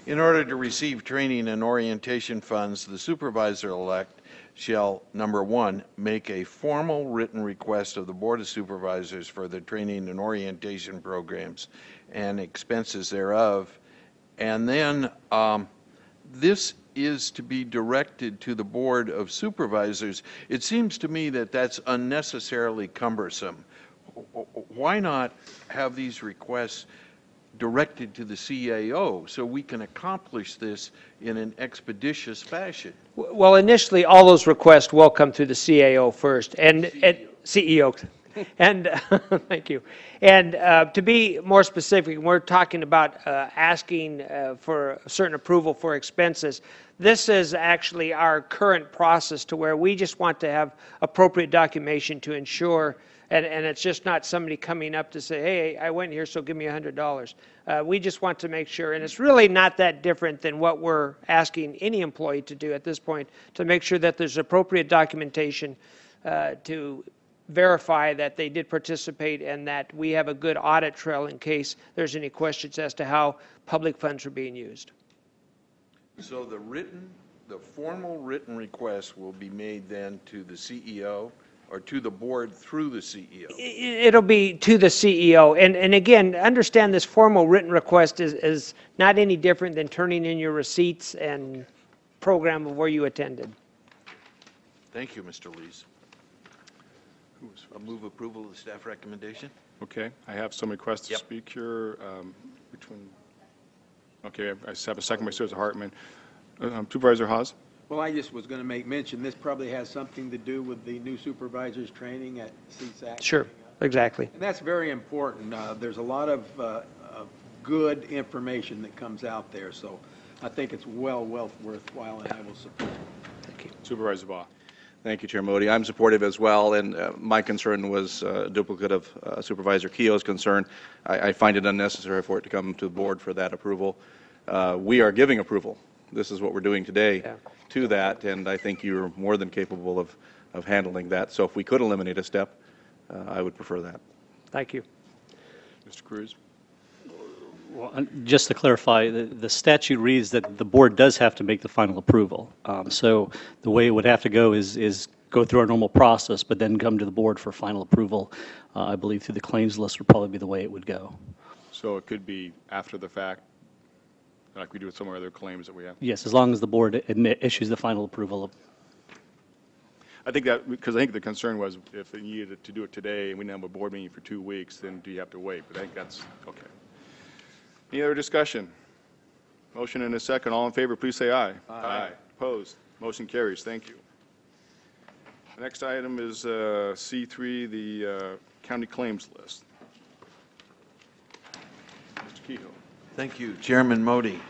In order to receive training and orientation funds, the supervisor-elect shall, number one, make a formal written request of the Board of Supervisors for the training and orientation programs and expenses thereof. And then this is to be directed to the Board of Supervisors. It seems to me that that's unnecessarily cumbersome. Why not have these requests directed to the CAO so we can accomplish this in an expeditious fashion? Well, initially, all those requests will come through the CAO first, and CEO. And thank you. And to be more specific, we're talking about asking for certain approval for expenses. This is actually our current process to where we just want to have appropriate documentation to ensure and it's just not somebody coming up to say, hey, I went here, so give me $100. We just want to make sure, and it's really not that different than what we're asking any employee to do at this point, to make sure that there's appropriate documentation to verify that they did participate and that we have a good audit trail in case there's any questions as to how public funds are being used. So the formal written request will be made then to the CEO or to the board through the CEO? It'll be to the CEO. And again, understand this formal written request is not any different than turning in your receipts and program of where you attended. Thank you, Mr. Lees. I'll move approval of the staff recommendation. Okay, I have some requests to speak here. Okay, I just have a second by Supervisor Hartman. Supervisor Haas? Well, I just was going to make mention, this probably has something to do with the new supervisors training at CSAC. Sure, exactly. And that's very important. There's a lot of good information that comes out there, so I think it's well worthwhile, and I will support it. Thank you. Supervisor Baugh. Thank you, Chair Modi. I'm supportive as well, and my concern was a duplicate of Supervisor Keogh's concern. I find it unnecessary for it to come to the board for that approval. We are giving approval. This is what we're doing today to that, and I think you're more than capable of handling that. So if we could eliminate a step, I would prefer that. Thank you. Mr. Cruz? Well, just to clarify, the statute reads that the board does have to make the final approval. So the way it would have to go is go through our normal process, but then come to the board for final approval. I believe through the claims list would probably be the way it would go. So it could be after the fact, like we do with some of our other claims that we have? Yes, as long as the board issues the final approval. I think that, because I think the concern was if they needed to do it today and we didn't have a board meeting for 2 weeks, then do you have to wait? But I think that's okay. Any other discussion? Motion and a second. All in favor, please say aye. Aye. Opposed? Motion carries. Thank you. The next item is C3, the county claims list. Mr. Kehoe. Thank you, Chairman Modi.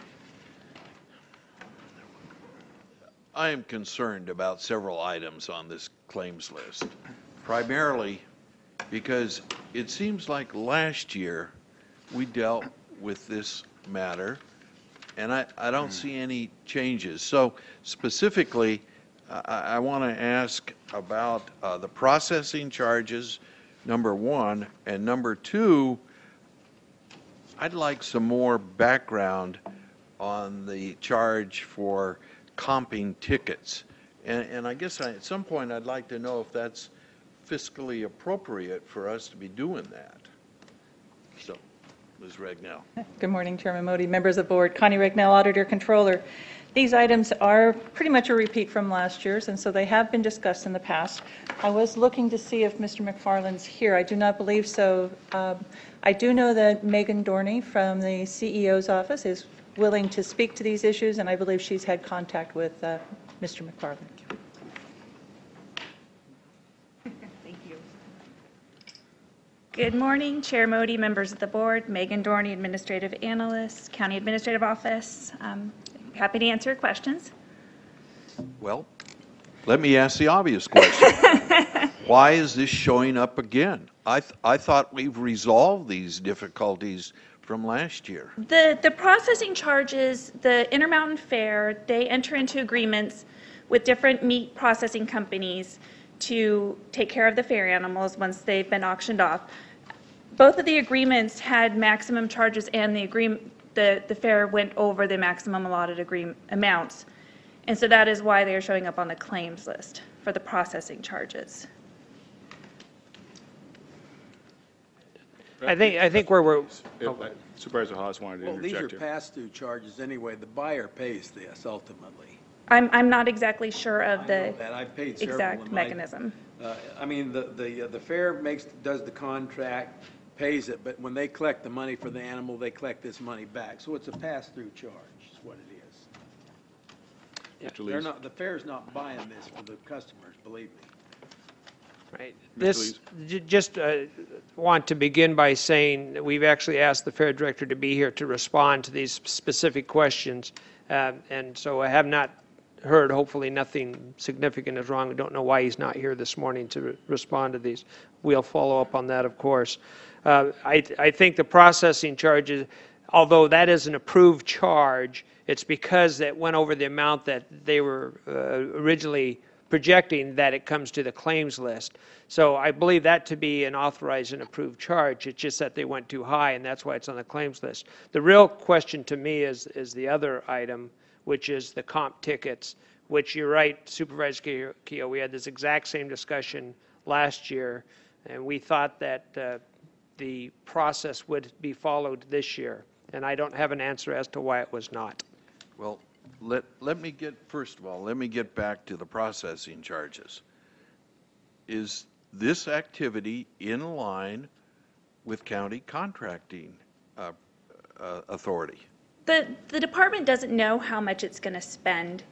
I am concerned about several items on this claims list, primarily because it seems like last year we dealt with this matter, and I don't see any changes. So specifically, I want to ask about the processing charges, number one, and number two, I'd like some more background on the charge for comping tickets. And I guess at some point I'd like to know if that's fiscally appropriate for us to be doing that. So, Ms. Regnell. Good morning, Chairman Modi, members of the board. Connie Regnell, Auditor Controller. These items are pretty much a repeat from last year's, and so they have been discussed in the past. I was looking to see if Mr. McFarland's here. I do not believe so. I do know that Megan Dorney from the CEO's office is willing to speak to these issues, and I believe she's had contact with Mr. McFarland. Thank you. Good morning, Chair Modi, members of the board, Megan Dorney, Administrative Analyst, County Administrative Office. Happy to answer your questions. Well, let me ask the obvious question. Why is this showing up again? I thought we've resolved these difficulties from last year. The processing charges, the Intermountain Fair, they enter into agreements with different meat processing companies to take care of the fair animals once they've been auctioned off. Both of the agreements had maximum charges, and the fair went over the maximum allotted amounts. And so that is why they are showing up on the claims list for the processing charges. I think where we're... Supervisor Haas wanted to interject here. These are pass-through charges anyway. The buyer pays this ultimately. I'm not exactly sure of the I've paid several exact mechanism. I mean, the fair does the contract, pays it, but when they collect the money for the animal, they collect this money back. So it's a pass-through charge, is what it is. The fair's not buying this for the customers, believe me. Right. This, just want to begin by saying that we've actually asked the fair director to be here to respond to these specific questions. And so I have not heard. Hopefully nothing significant is wrong. I don't know why he's not here this morning to respond to these. We'll follow up on that, of course. I think the processing charges, although that is an approved charge, it's because it went over the amount that they were originally projecting that it comes to the claims list. So I believe that to be an authorized and approved charge. It's just that they went too high, and that's why it's on the claims list. The real question to me is the other item, which is the comp tickets, which you're right, Supervisor Keogh, we had this exact same discussion last year, and we thought that the process would be followed this year. And I don't have an answer as to why it was not. Well, let me get, first of all, let me get back to the processing charges. Is this activity in line with county contracting authority? The department doesn't know how much it's going to spend.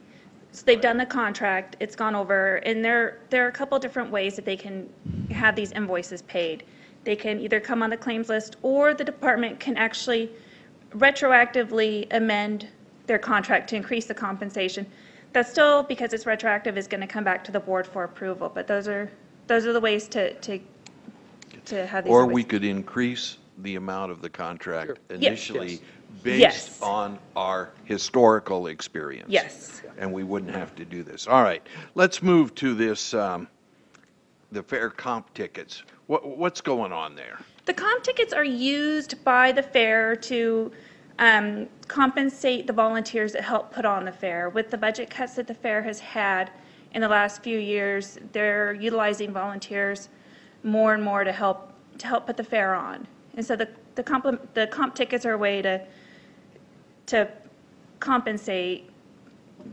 So they've done the contract, it's gone over, and there are a couple different ways that they can have these invoices paid. They can either come on the claims list, or the department can actually retroactively amend their contract to increase the compensation. That still, because it's retroactive, is going to come back to the board for approval. But those are the ways to have these. Or we could increase the amount of the contract initially based on our historical experience. Yes. And we wouldn't have to do this. All right, let's move to this, the fair comp tickets. What's going on there? The comp tickets are used by the fair to compensate the volunteers that help put on the fair. With the budget cuts that the fair has had in the last few years, they're utilizing volunteers more and more to help put the fair on. And so the comp tickets are a way to compensate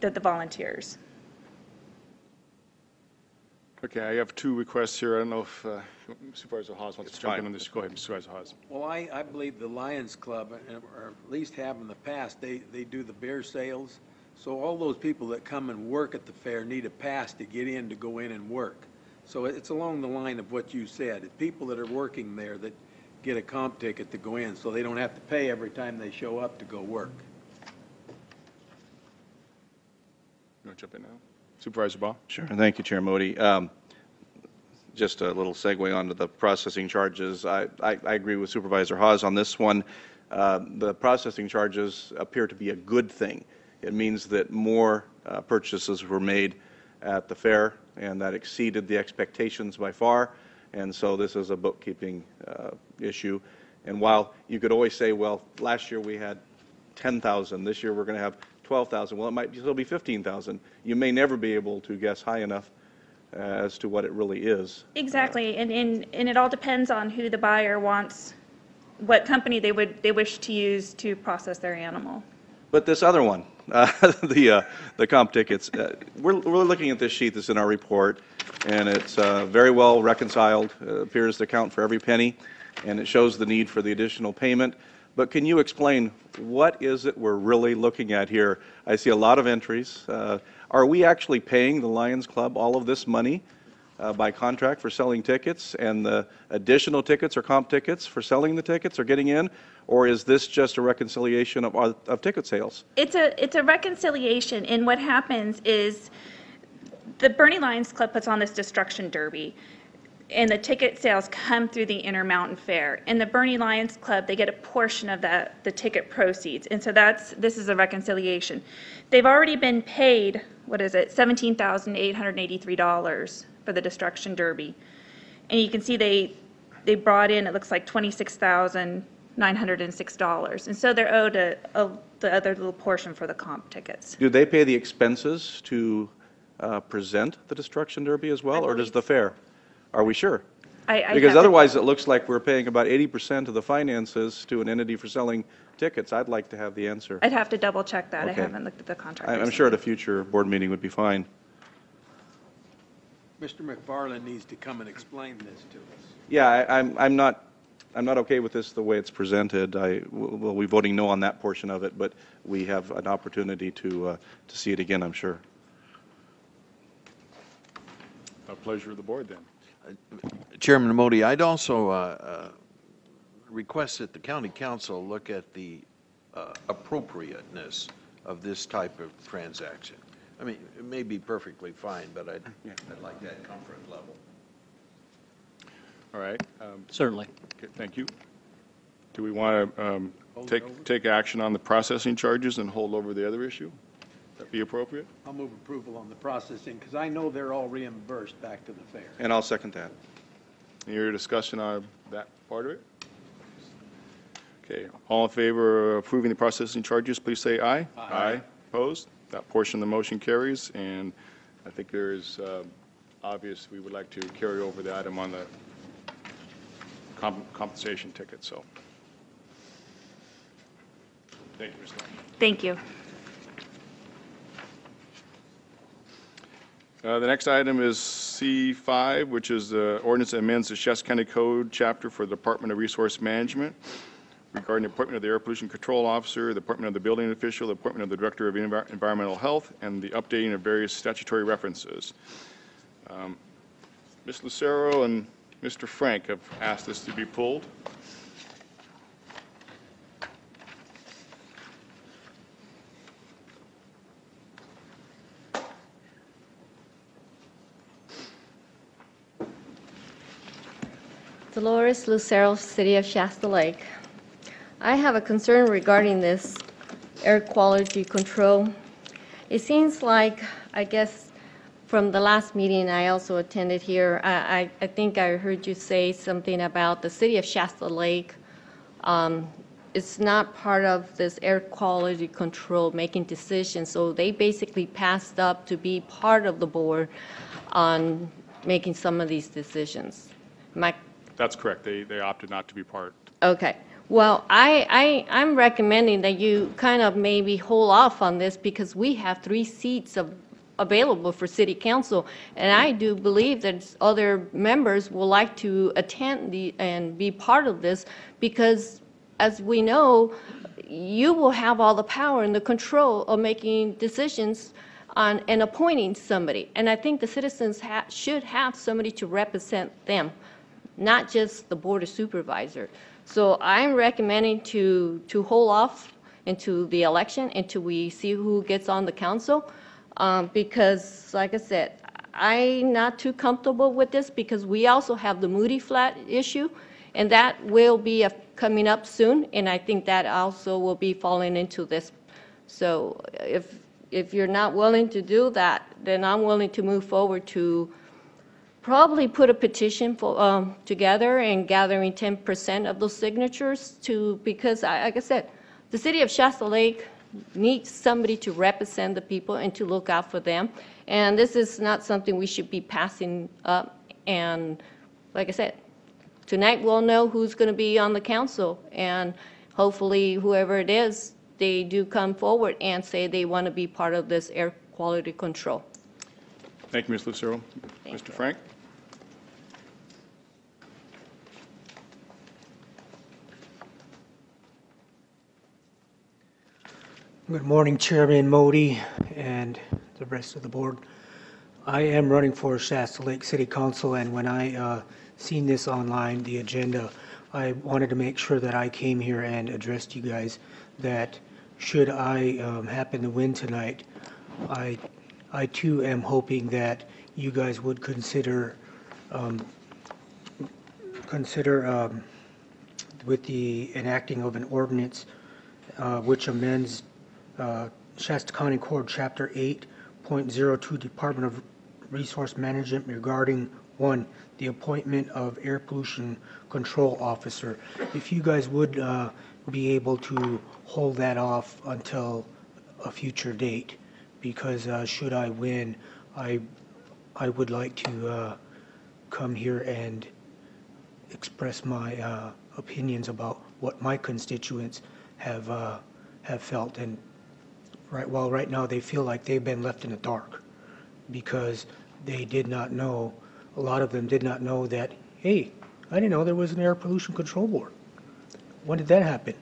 the volunteers. Okay, I have two requests here. I don't know if Supervisor Hawes wants to jump in on this. Go ahead, Supervisor Hawes. Well, I believe the Lions Club, or at least have in the past, they do the beer sales. So all those people that come and work at the fair need a pass to get in, to go in and work. So it's along the line of what you said. It's people that are working there that get a comp ticket to go in, so they don't have to pay every time they show up to go work. You want to jump in now? Supervisor Ball? Sure. Thank you, Chair Modi. Just a little segue onto the processing charges. I agree with Supervisor Hawes on this one. The processing charges appear to be a good thing. It means that more purchases were made at the fair, and that exceeded the expectations by far. And so this is a bookkeeping issue. And while you could always say, well, last year we had 10,000, this year we're going to have 12,000. Well, it might still be 15,000. You may never be able to guess high enough as to what it really is. Exactly, and it all depends on who the buyer wants, what company they wish to use to process their animal. But this other one, the comp tickets, we're looking at this sheet that's in our report, and it's very well reconciled. It appears to account for every penny, and it shows the need for the additional payment. But can you explain what is it we're really looking at here? I see a lot of entries. Are we actually paying the Lions Club all of this money by contract for selling tickets, and the additional tickets or comp tickets for selling the tickets or getting in? Or is this just a reconciliation of ticket sales? It's a reconciliation, and what happens is the Bernie Lions Club puts on this destruction derby, and the ticket sales come through the Intermountain Fair. And the Bernie Lions Club, they get a portion of the ticket proceeds, and so this is a reconciliation. They've already been paid, what is it, $17,883 for the destruction derby, and you can see they brought in, it looks like $26,906, and so they're owed the other little portion for the comp tickets. Do they pay the expenses to present the destruction derby as well, or does the fair? Are we sure? Because otherwise it looks like we're paying about 80% of the finances to an entity for selling tickets. I'd like to have the answer. I'd have to double check that. Okay. I haven't looked at the contract. I'm sure at a future board meeting would be fine. Mr. McFarland needs to come and explain this to us. Yeah, I'm not okay with this the way it's presented. We'll be voting no on that portion of it, but we have an opportunity to see it again, I'm sure. A pleasure of the board then. Chairman Modi, I'd also request that the county council look at the appropriateness of this type of transaction. I mean, it may be perfectly fine, but I'd like that comfort level. All right. Certainly. Okay, thank you. Do we want to take action on the processing charges and hold over the other issue? Would that be appropriate? I'll move approval on the processing, because I know they're all reimbursed back to the fair. And I'll second that. Any other discussion on that part of it? Okay, all in favor of approving the processing charges, please say aye. Aye. Opposed? That portion of the motion carries, and I think there is obvious we would like to carry over the item on the compensation ticket, so. Thank you, Ms. Long. Thank you. The next item is C5, which is the ordinance that amends the Shasta County Code chapter for the Department of Resource Management regarding the appointment of the Air Pollution Control Officer, the appointment of the building official, the appointment of the Director of Environmental Health, and the updating of various statutory references. Ms. Lucero and Mr. Frank have asked this to be pulled. Dolores Lucero, City of Shasta Lake. I have a concern regarding this air quality control. It seems like, I guess, from the last meeting I also attended here, I think I heard you say something about the City of Shasta Lake. It's not part of this air quality control making decisions, so they basically passed up to be part of the board on making some of these decisions. That's correct. They opted not to be part. Okay. Well, I'm recommending that you kind of maybe hold off on this because we have 3 seats available for city council, and I do believe that other members will like to attend and be part of this because, as we know, you will have all the power and the control of making decisions on and appointing somebody. And I think the citizens should have somebody to represent them, not just the Board of Supervisors. So I'm recommending to hold off into the election until we see who gets on the council, because, like I said, I'm not too comfortable with this because we also have the Moody Flat issue, and that will be coming up soon, and I think that also will be falling into this. So if you're not willing to do that, then I'm willing to move forward to probably put a petition for, together and gathering 10% of those signatures because, like I said, the City of Shasta Lake needs somebody to represent the people and to look out for them. And this is not something we should be passing up. And like I said, tonight we'll know who's going to be on the council. And hopefully whoever it is, they do come forward and say they want to be part of this air quality control. Thank you, Ms. Lucero. Mr. Frank? Good morning, Chairman Modi and the rest of the board. I am running for Shasta Lake City Council, and when I seen this online, the agenda, I wanted to make sure that I came here and addressed you guys that should I happen to win tonight, I too am hoping that you guys would consider with the enacting of an ordinance which amends Shasta County Code Chapter 8.02 Department of Resource Management regarding 1, the appointment of Air Pollution Control Officer. If you guys would be able to hold that off until a future date, because should I win, I would like to come here and express my opinions about what my constituents have felt. And right now they feel like they've been left in the dark because they did not know, a lot of them did not know that, hey, I didn't know there was an air pollution control board. When did that happen?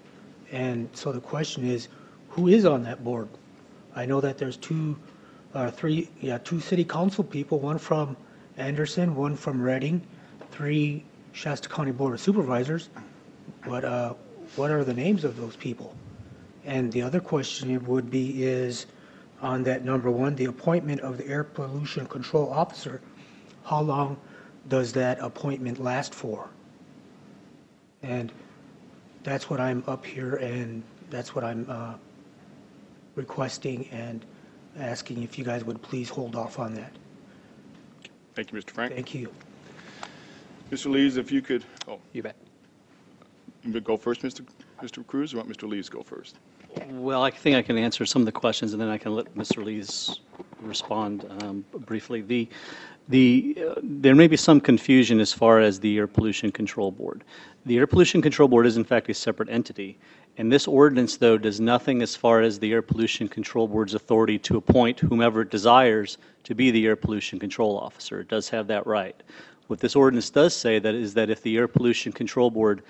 And so the question is, who is on that board? I know that there's two city council people, one from Anderson, one from Redding, 3 Shasta County Board of Supervisors. But what are the names of those people? And the other question would be is on that. Number one, the appointment of the air pollution control officer. How long does that appointment last for? And that's what I'm up here, and that's what I'm requesting and asking if you guys would please hold off on that. Thank you, Mr. Frank. Thank you. Mr. Lees, if you could, You bet. you would go first, Mr. Cruz, or want Mr. Lees go first? Well, I think I can answer some of the questions, and then I can let Mr. Lees respond briefly. There may be some confusion as far as the Air Pollution Control Board. The Air Pollution Control Board is in fact a separate entity, and this ordinance, though, does nothing as far as the Air Pollution Control Board's authority to appoint whomever it desires to be the Air Pollution Control Officer. It does have that right. What this ordinance does say is that if the Air Pollution Control Board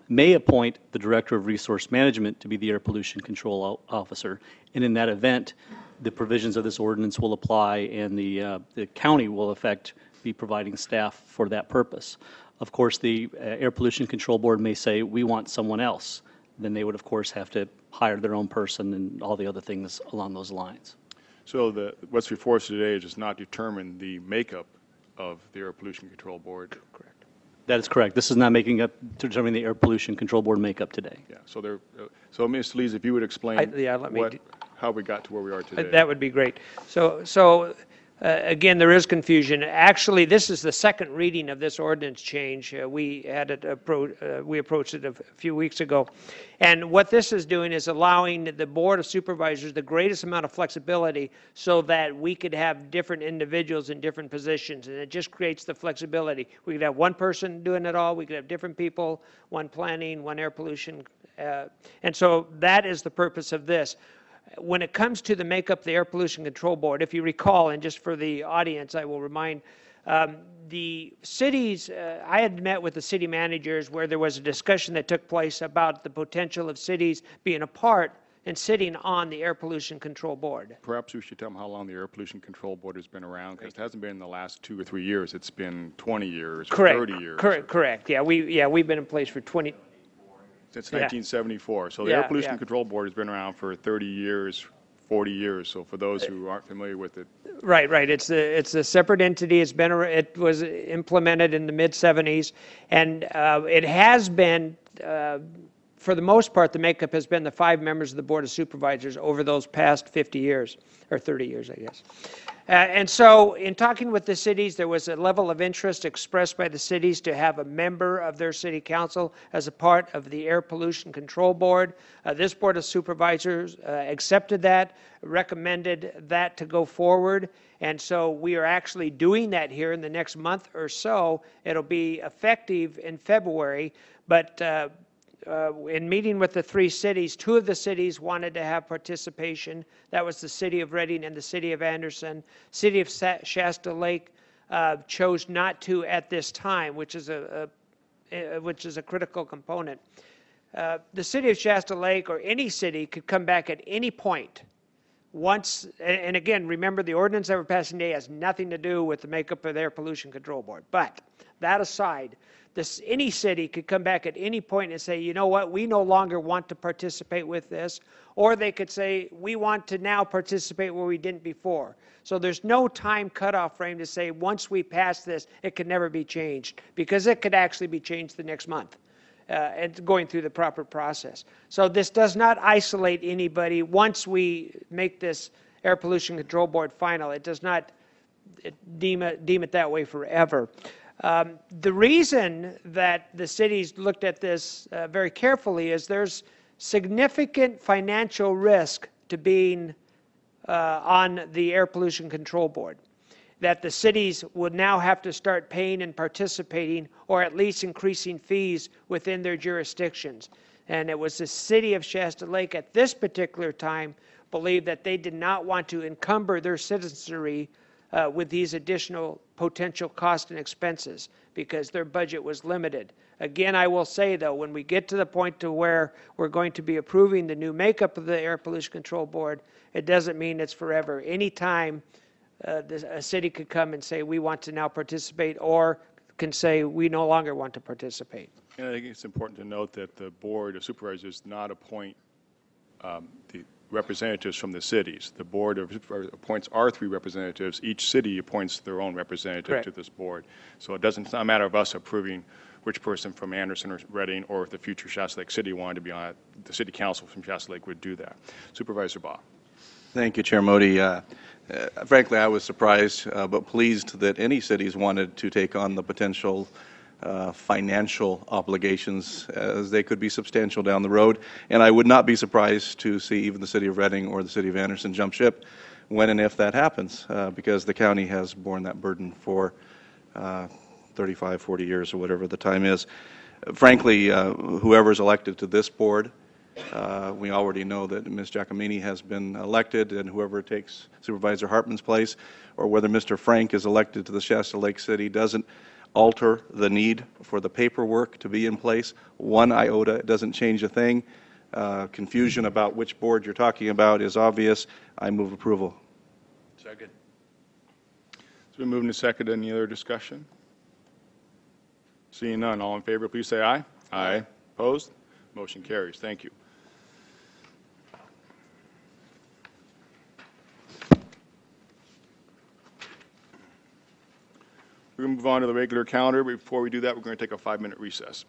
may appoint the Director of Resource Management to be the Air Pollution Control Officer, and in that event, the provisions of this ordinance will apply, and the county will, in fact, be providing staff for that purpose. Of course, the Air Pollution Control Board may say, we want someone else. Then they would, of course, have to hire their own person and all the other things along those lines. So what's before us today does not determine the makeup of the Air Pollution Control Board? Correct. That is correct. This is not making up to determine the Air Pollution Control Board makeup today. Yeah. So Ms. Lees, if you would explain how we got to where we are today. That would be great. So again, there is confusion. Actually, this is the second reading of this ordinance change. We approached it a few weeks ago. And what this is doing is allowing the Board of Supervisors the greatest amount of flexibility so that we could have different individuals in different positions. And it just creates the flexibility. We could have one person doing it all. We could have different people, one planning, one air pollution. And so that is the purpose of this. When it comes to the makeup of the Air Pollution Control Board, if you recall, and just for the audience, I will remind the cities, I had met with the city managers where there was a discussion that took place about the potential of cities being a part and sitting on the Air Pollution Control Board. Perhaps we should tell them how long the Air Pollution Control Board has been around, because it hasn't been in the last 2 or 3 years. It's been 20 years or 30 years. Correct. Yeah, we've been in place for 20. Since 1974. So the Air Pollution Control Board has been around for 30 years, 40 years. So for those who aren't familiar with it. Right. It's a separate entity. It was implemented in the mid-'70s, and it has been, for the most part, the makeup has been the 5 members of the Board of Supervisors over those past 50 years, or 30 years, I guess. And so in talking with the cities, there was a level of interest expressed by the cities to have a member of their city council as a part of the Air Pollution Control Board. This Board of Supervisors accepted that, recommended that to go forward. And so we are actually doing that here in the next month or so. It'll be effective in February, but in meeting with the 3 cities, 2 of the cities wanted to have participation. That was the city of Reading and the city of Anderson. City of Shasta Lake chose not to at this time, which is a critical component. The city of Shasta Lake, or any city, could come back at any point. Once, and again, remember the ordinance that we're passing today has nothing to do with the makeup of the Air Pollution Control Board. But that aside, any city could come back at any point and say, you know what, we no longer want to participate with this. Or they could say, we want to now participate where we didn't before. So there's no time cutoff frame to say once we pass this, it can never be changed, because it could actually be changed the next month. And going through the proper process. So this does not isolate anybody. Once we make this Air Pollution Control Board final, it does not deem it that way forever. The reason that the cities looked at this very carefully is there's significant financial risk to being on the Air Pollution Control Board, that the cities would now have to start paying and participating, or at least increasing fees within their jurisdictions. And it was the city of Shasta Lake at this particular time believed that they did not want to encumber their citizenry with these additional potential costs and expenses, because their budget was limited. Again, I will say, though, when we get to the point to where we're going to be approving the new makeup of the Air Pollution Control Board, it doesn't mean it's forever. Anytime a city could come and say, we want to now participate, or can say, we no longer want to participate. And I think it's important to note that the Board of Supervisors does not appoint representatives from the cities. The board appoints our 3 representatives. Each city appoints their own representative Correct. to this board. So it's not a matter of us approving which person from Anderson or Reading, or if the future Shasta Lake City wanted to be on it, the city council from Shasta Lake would do that. Supervisor Baugh. Thank you, Chair Modi. Frankly, I was surprised but pleased that any cities wanted to take on the potential financial obligations, as they could be substantial down the road. And I would not be surprised to see even the city of Reading or the city of Anderson jump ship when and if that happens, because the county has borne that burden for 35, 40 years or whatever the time is. Frankly, whoever's elected to this board, we already know that Ms. Giacomini has been elected, and whoever takes Supervisor Hartman's place, or whether Mr. Frank is elected to the Shasta Lake City, doesn't alter the need for the paperwork to be in place. 1 iota, it doesn't change a thing. Confusion about which board you're talking about is obvious. I move approval. Second. It's been moved and seconded. Any other discussion? Seeing none, all in favor, please say aye. Aye. Opposed? Motion carries. Thank you. We're going to move on to the regular calendar. Before we do that, we're going to take a 5-minute recess.